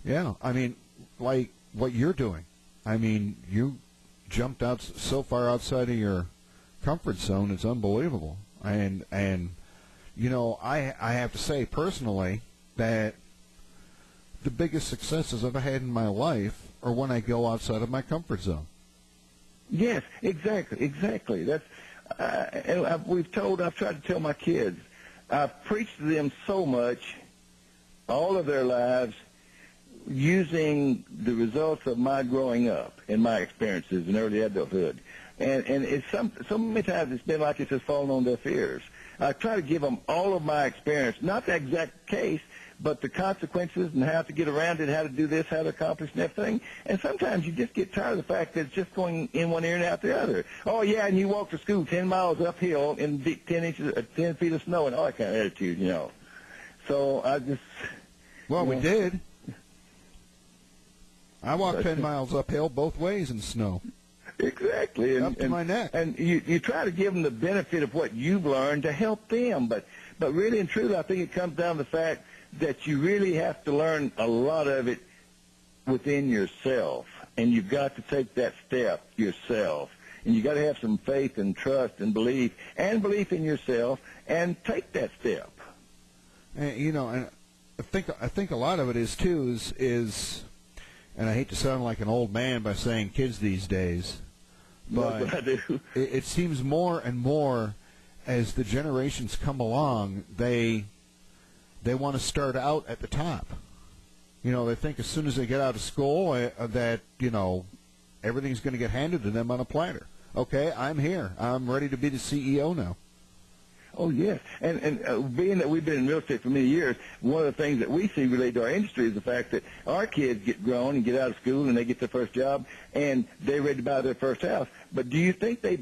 Yeah, I mean, like what you're doing. I mean, you jumped out so far outside of your comfort zone, it's unbelievable. And I have to say personally that the biggest successes I've had in my life are when I go outside of my comfort zone. Yes, exactly. That's and I've tried to tell my kids, I've preached to them so much all of their lives using the results of my growing up and my experiences in early adulthood. And it's so many times it's been like it's just fallen on deaf ears. I try to give them all of my experience, not the exact case, but the consequences and how to get around it, how to do this, how to accomplish and everything. And sometimes you just get tired of the fact that it's just going in one ear and out the other. Oh, yeah, and you walk to school 10 miles uphill in 10 feet of snow and all that kind of attitude, So I just... Well, we did. I walked 10 miles uphill both ways in snow. Exactly. Up to my neck. And you try to give them the benefit of what you've learned to help them. But really and truly, I think it comes down to the fact that you really have to learn a lot of it within yourself. And you've got to take that step yourself. And you've got to have some faith and trust and belief in yourself and take that step. And, and I think a lot of it is, too, is and I hate to sound like an old man by saying kids these days, but I do. It seems more and more as the generations come along, they want to start out at the top. They think as soon as they get out of school that, everything's going to get handed to them on a platter. Okay, I'm here. I'm ready to be the CEO now. Oh, yes. And being that we've been in real estate for many years, one of the things that we see related to our industry is the fact that our kids get grown and get out of school and they get their first job and they're ready to buy their first house. But do you think they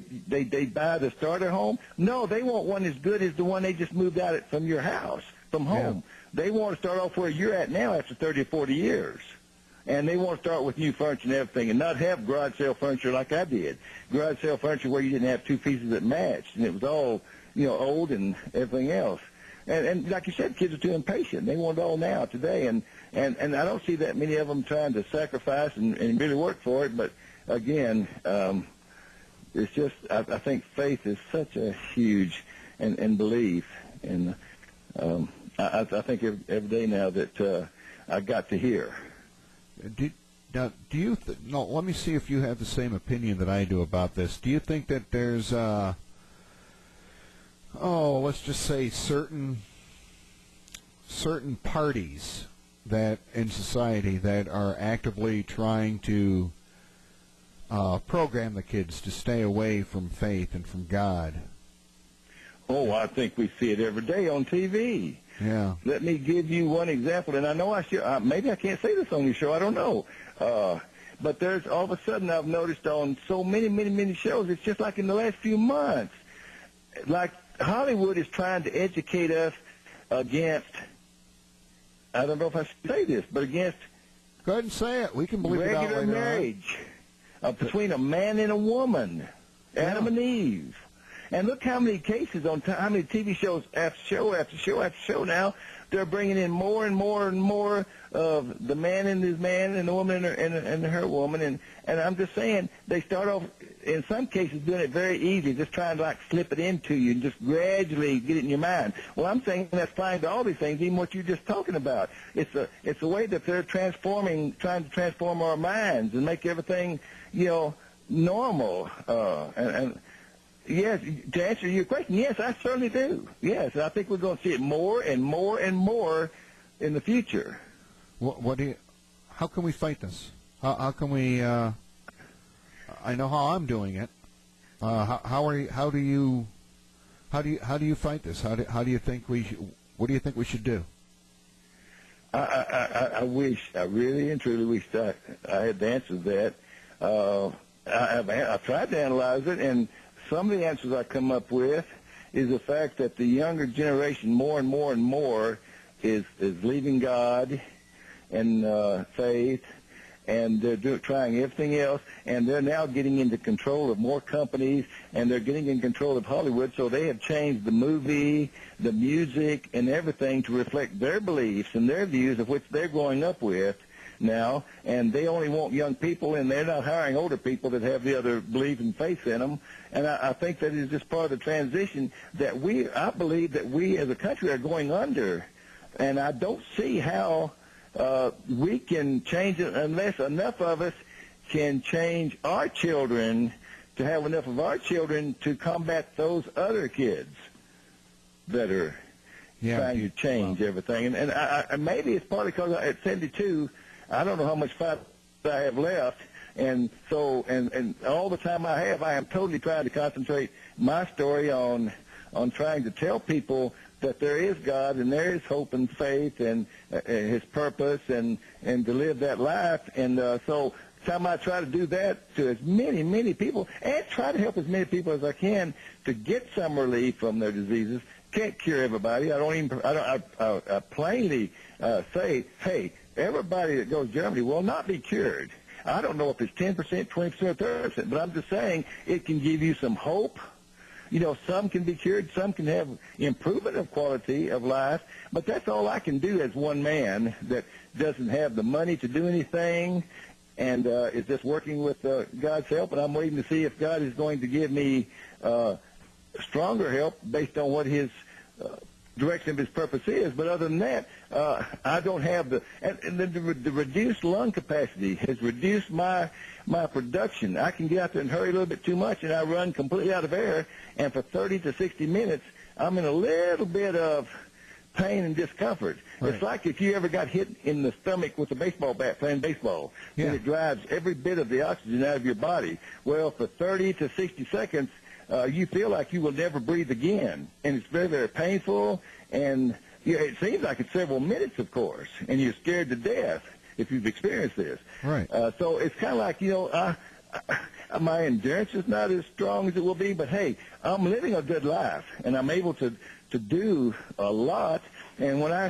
buy the starter home? No, they want one as good as the one they just moved out from your house, from home. Yeah. They want to start off where you're at now after 30 or 40 years. And they want to start with new furniture and everything and not have garage sale furniture like I did. Garage sale furniture where you didn't have two pieces that matched and it was all, old and everything else. And like you said, kids are too impatient. They want it all now, today. And I don't see that many of them trying to sacrifice and really work for it. But, again, it's just, I think faith is such a huge, and belief. And I think every day now that I got to hear. Let me see if you have the same opinion that I do about this. Do you think that there's, let's just say certain parties that in society that are actively trying to program the kids to stay away from faith and from God? Oh, I think we see it every day on TV. Yeah. Let me give you one example, and I know I should. Maybe I can't say this on your show. I don't know. But there's all of a sudden I've noticed on so many shows. It's just like in the last few months, like Hollywood is trying to educate us against. I don't know if I should say this, but against. Go ahead and say it. We can believe it out later. Regular marriage between a man and a woman, Adam and Eve. And look how many cases how many TV shows after show after show after show now, they're bringing in more and more and more of the man and his man and the woman and her woman. And I'm just saying, they start off in some cases, doing it very easy, just trying to like slip it into you and just gradually get it in your mind. Well, I'm saying that's fine to all these things, even what you're just talking about. It's a way that they're trying to transform our minds and make everything, normal. And yes, to answer your question, yes, I certainly do. Yes, I think we're going to see it more and more and more in the future. How can we fight this? How can we? I know how I'm doing it. How do you fight this? How do you think what do you think we should do? I really and truly wish I had the answer to that. I've tried to analyze it, and some of the answers I come up with is the fact that the younger generation more and more and more is leaving God and faith, and they're trying everything else, and they're now getting into control of more companies, and they're getting in control of Hollywood, so they have changed the movie, the music, and everything to reflect their beliefs and their views of which they're growing up with now, and they only want young people, and they're not hiring older people that have the other belief and faith in them. And I think that is just part of the transition that I believe that we as a country are going under, and I don't see how we can change it unless enough of us can change our children to have enough of our children to combat those other kids that are trying to change everything. And I maybe it's partly because at 72, I don't know how much fat I have left, and so and all the time I am totally trying to concentrate my story on trying to tell people that there is God and there is hope and faith and His purpose and to live that life. And so time I try to do that to as many people and try to help as many people as I can to get some relief from their diseases. Can't cure everybody. I plainly say, hey, everybody that goes to Germany will not be cured. I don't know if it's 10%, 20%, or 30%, but I'm just saying it can give you some hope. Some can be cured, some can have improvement of quality of life, but that's all I can do as one man that doesn't have the money to do anything and is just working with God's help, and I'm waiting to see if God is going to give me stronger help based on what His direction of His purpose is. But other than that, I don't have the reduced lung capacity has reduced my production. I can get out there and hurry a little bit too much, and I run completely out of air, and for 30 to 60 minutes, I'm in a little bit of pain and discomfort. Right. It's like if you ever got hit in the stomach with a baseball bat playing baseball, and it drives every bit of the oxygen out of your body. Well, for 30 to 60 seconds, you feel like you will never breathe again, and it's very, very painful, and it seems like it's several minutes, of course, and you're scared to death if you've experienced this. Right. So it's kind of like, my endurance is not as strong as it will be, but hey, I'm living a good life, and I'm able to do a lot. And when I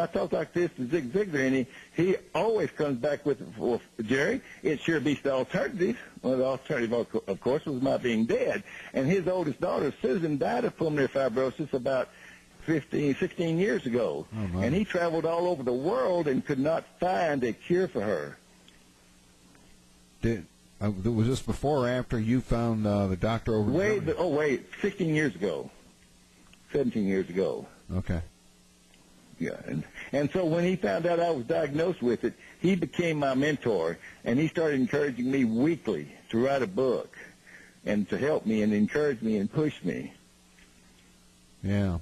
talk like this to Zig Ziglar, and he always comes back with, well, Jerry, it sure beats the alternative. Well, the alternative, of course, was my being dead. And his oldest daughter, Susan, died of pulmonary fibrosis about 16 years ago. Oh, and he traveled all over the world and could not find a cure for her. Was this before or after you found the doctor over there? 16 years ago. 17 years ago. Okay. Yeah, and so when he found out I was diagnosed with it, he became my mentor, and he started encouraging me weekly to write a book and to help me and encourage me and push me. Yeah.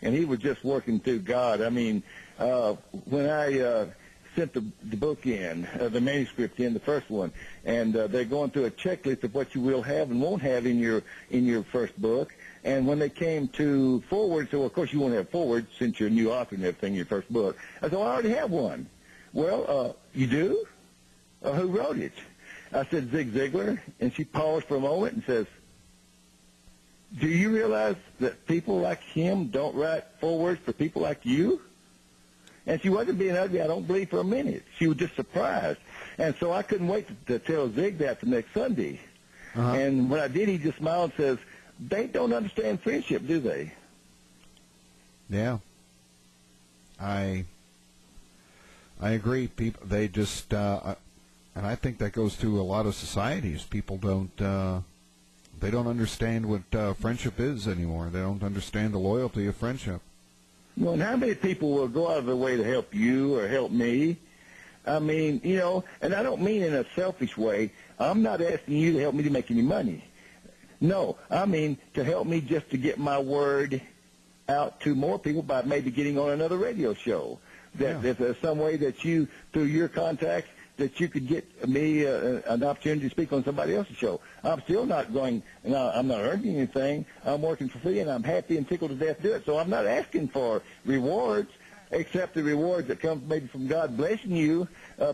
And he was just working through God. I mean, when I sent the book in, the manuscript in, the first one, and they're going through a checklist of what you will have and won't have in your first book. And when they came to forward, so of course you won't have forward since you're a new author and everything in your first book. I said, well, I already have one. Well, you do? Who wrote it? I said, Zig Ziglar. And she paused for a moment and says, do you realize that people like him don't write forewords for people like you? And she wasn't being ugly, I don't believe, for a minute. She was just surprised. And so I couldn't wait to tell Zig that the next Sunday. Uh-huh. And when I did, he just smiled and says, they don't understand friendship, do they? Yeah. I agree. People, they just, I And I think that goes to a lot of societies. People don't, they don't understand what friendship is anymore. They don't understand the loyalty of friendship. Well, and how many people will go out of their way to help you or help me? I mean, you know, and I don't mean in a selfish way. I'm not asking you to help me to make any money. No, I mean to help me just to get my word out to more people by maybe getting on another radio show. That if there's some way that you, through your contacts, that you could get me an opportunity to speak on somebody else's show. I'm still not going, I'm not earning anything. I'm working for free, and I'm happy and tickled to death to do it. So I'm not asking for rewards, except the rewards that come maybe from God blessing you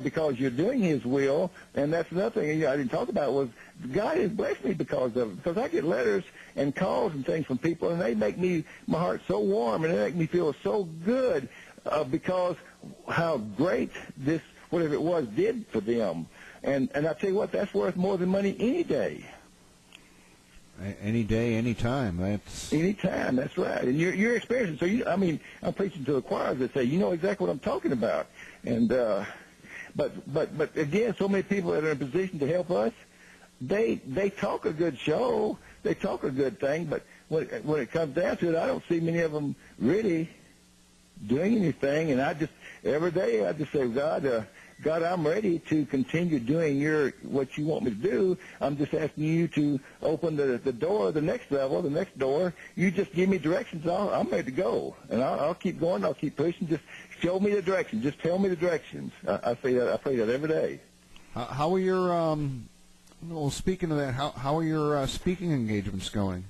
because you're doing His will. And that's another thing I didn't talk about was God has blessed me because of it. Because I get letters and calls and things from people, and they make my heart so warm, and they make me feel so good because how great this, whatever it was, did for them. And I tell you what, that's worth more than money any day. Any day, any time. Any time, that's right. And you're experiencing. So I'm preaching to the choirs that say, you know exactly what I'm talking about. And but again, so many people that are in a position to help us, they talk a good show, they talk a good thing, but when it comes down to it, I don't see many of them really doing anything. And every day I just say, God, I'm ready to continue doing what you want me to do. I'm just asking you to open the door, the next level, the next door. You just give me directions. I'm ready to go. And I'll keep going. I'll keep pushing. Just show me the direction. Just tell me the directions. I pray that every day. How are your, speaking of that, how are your speaking engagements going?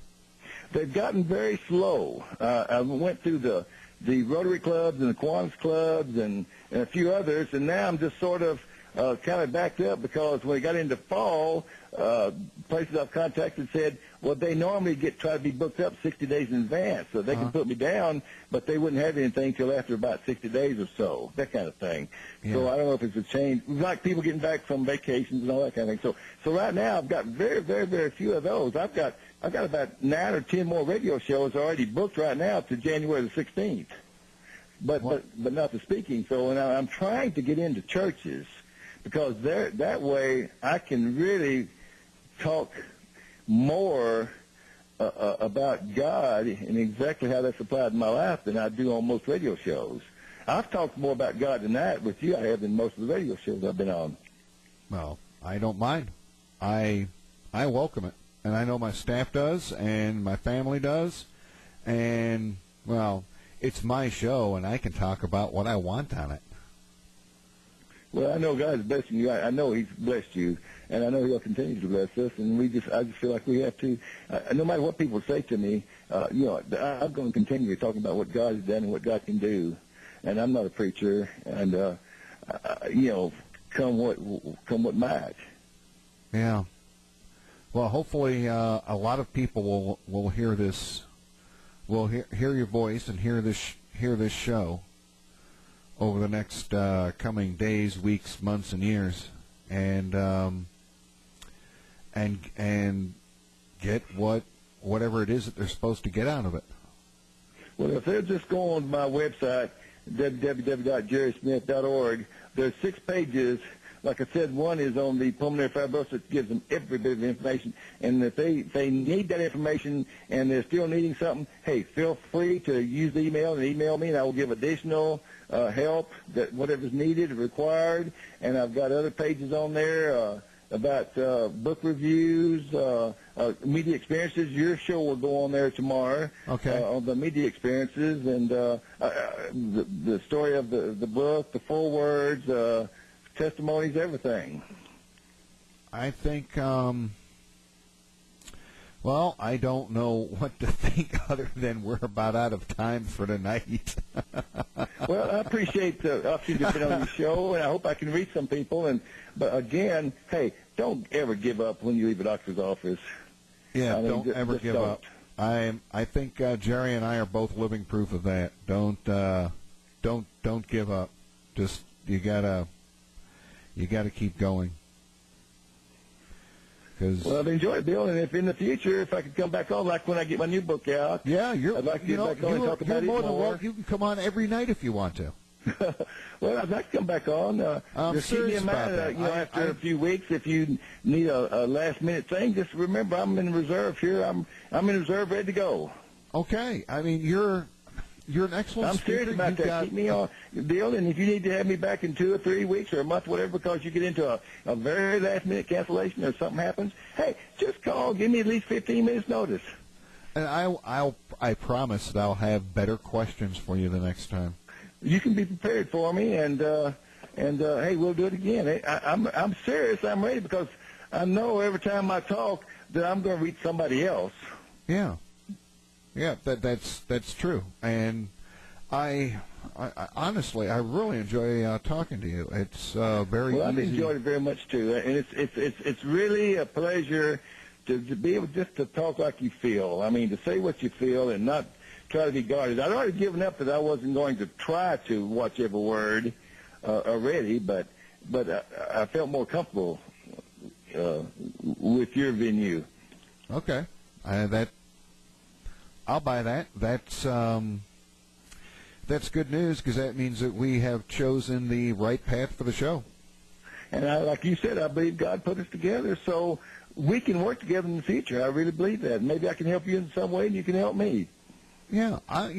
They've gotten very slow. I went through the Rotary clubs and the Kiwanis clubs and a few others, and now I'm just sort of kind of backed up because when we got into fall, places I've contacted said, well, they normally try to be booked up 60 days in advance, so they can put me down, but they wouldn't have anything till after about 60 days or so, that kind of thing. Yeah. So I don't know if it's a change. Like people getting back from vacations and all that kind of thing. So right now I've got very, very, very few of those. I've got about 9 or 10 more radio shows already booked right now to January the 16th. But not the speaking. So now I'm trying to get into churches because that way I can really talk more about God and exactly how that's applied in my life than I do on most radio shows. I've talked more about God tonight with you I have than most of the radio shows I've been on. Well, I don't mind. I welcome it. And I know my staff does, and my family does, and, well, it's my show, and I can talk about what I want on it. Well, I know God's blessing you. I know He's blessed you, and I know He'll continue to bless us, and I just feel like we have to, no matter what people say to me, I'm going to continue talking about what God has done and what God can do, and I'm not a preacher, and, come what might. Yeah. Well, hopefully a lot of people will hear this, will hear your voice and hear this show over the next coming days, weeks, months, and years, and get whatever it is that they're supposed to get out of it. Well, if they'll just go on my website, www.jerrysmith.org, there's 6 pages. Like I said, one is on the pulmonary fibrosis. It gives them every bit of information. And if they need that information and they're still needing something, hey, feel free to use the email and email me, and I will give additional help, that whatever's needed or required. And I've got other pages on there about book reviews, media experiences. Your show will go on there tomorrow. Okay. On the media experiences and the story of the book, the forewords, testimonies, everything. I think, well, I don't know what to think other than we're about out of time for tonight. Well, I appreciate the opportunity to be on your show, and I hope I can reach some people. But again, hey, don't ever give up when you leave a doctor's office. Yeah, don't ever give up. I think Jerry and I are both living proof of that. Don't give up. Just you gotta keep going. Well, I've enjoyed it, Bill, and if in the future, if I could come back on, like when I get my new book out, yeah, I'd like to get back on and talk about it more. You can come on every night if you want to. Well, I'd like to come back on. I'm just keep me serious in about mind, that. after a few weeks, if you need a last-minute thing, just remember I'm in reserve here. I'm in reserve, ready to go. Okay. I mean, you're an excellent I'm speaker. serious about that. Keep me on, Bill, and if you need to have me back in 2 or 3 weeks or a month, whatever, because you get into a very last-minute cancellation or something happens, hey, just call. Give me at least 15 minutes notice. And I promise that I'll have better questions for you the next time. You can be prepared for me, and hey, we'll do it again. Hey, I'm serious. I'm ready because I know every time I talk that I'm going to reach somebody else. Yeah, that's true. And I honestly, I really enjoy talking to you. It's very well. I've easy. enjoyed it very much too, and it's really a pleasure to be able just to talk like you feel. I mean, to say what you feel and not try to be guarded. I'd already given up that I wasn't going to try to watch every word already, but I felt more comfortable with your venue. Okay, I'll buy that. That's good news because that means that we have chosen the right path for the show. And like you said, I believe God put us together so we can work together in the future. I really believe that. Maybe I can help you in some way, and you can help me. Yeah, I'm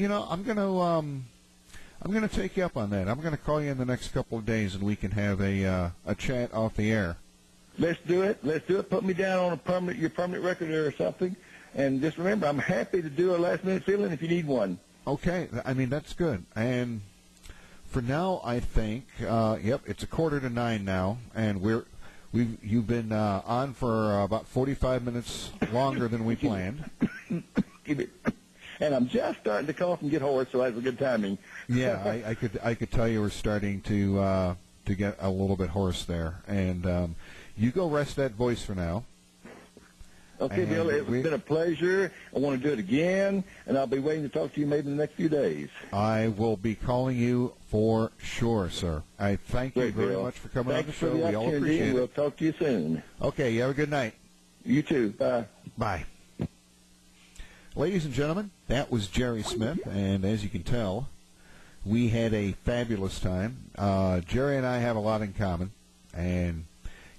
gonna take you up on that. I'm gonna call you in the next couple of days, and we can have a chat off the air. Let's do it. Put me down on your permanent record or something. And just remember, I'm happy to do a last-minute fill-in if you need one. Okay, I mean that's good. And for now, I think, it's 8:45 now, and you've been on for about 45 minutes longer than we planned. And I'm just starting to cough and get hoarse, so that's a good timing. Yeah, I could tell you were starting to get a little bit hoarse there, and you go rest that voice for now. Okay, And Bill, it's been a pleasure. I want to do it again, and I'll be waiting to talk to you maybe in the next few days. I will be calling you for sure, sir. I thank you very much for coming on the show. We all appreciate it. We'll talk to you soon. Okay, you have a good night. You too. Bye. Bye. Ladies and gentlemen, that was Jerry Smith, and as you can tell, we had a fabulous time. Jerry and I have a lot in common, and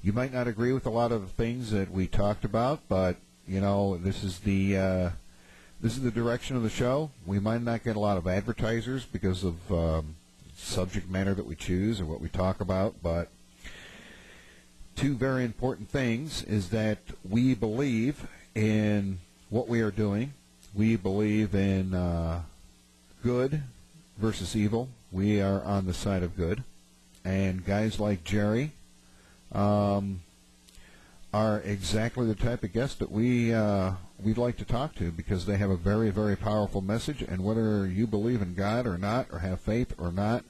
you might not agree with a lot of the things that we talked about, but this is the direction of the show. We might not get a lot of advertisers because of subject matter that we choose or what we talk about, but two very important things is that we believe in what we are doing. We believe in good versus evil. We are on the side of good, and guys like Jerry are exactly the type of guest that we'd like to talk to because they have a very, very powerful message. And whether you believe in God or not, or have faith or not,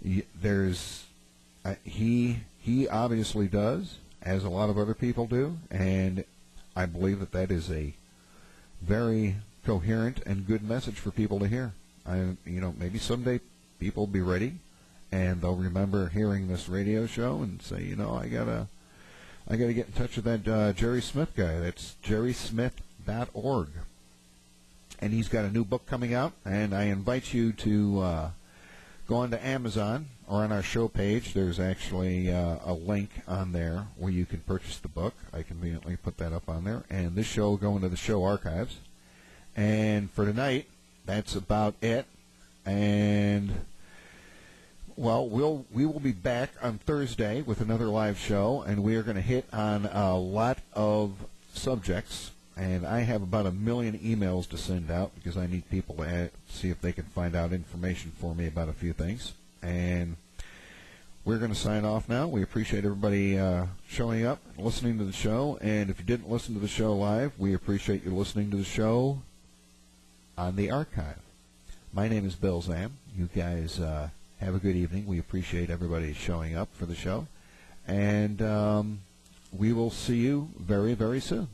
he obviously does, as a lot of other people do, and I believe that is a very coherent and good message for people to hear. Maybe someday people will be ready and they'll remember hearing this radio show and say, I gotta get in touch with that Jerry Smith guy. That's jerrysmith.org, and he's got a new book coming out. And I invite you to go onto Amazon or on our show page. There's actually a link on there where you can purchase the book. I conveniently put that up on there. And this show will go into the show archives. And for tonight, that's about it. And we will be back on Thursday with another live show, and we are going to hit on a lot of subjects. And I have about 1 million emails to send out because I need people to see if they can find out information for me about a few things. And we're going to sign off now. We appreciate everybody showing up, listening to the show. And if you didn't listen to the show live, we appreciate you listening to the show on the archive. My name is Bill Xam. You guys have a good evening. We appreciate everybody showing up for the show. And we will see you very, very soon.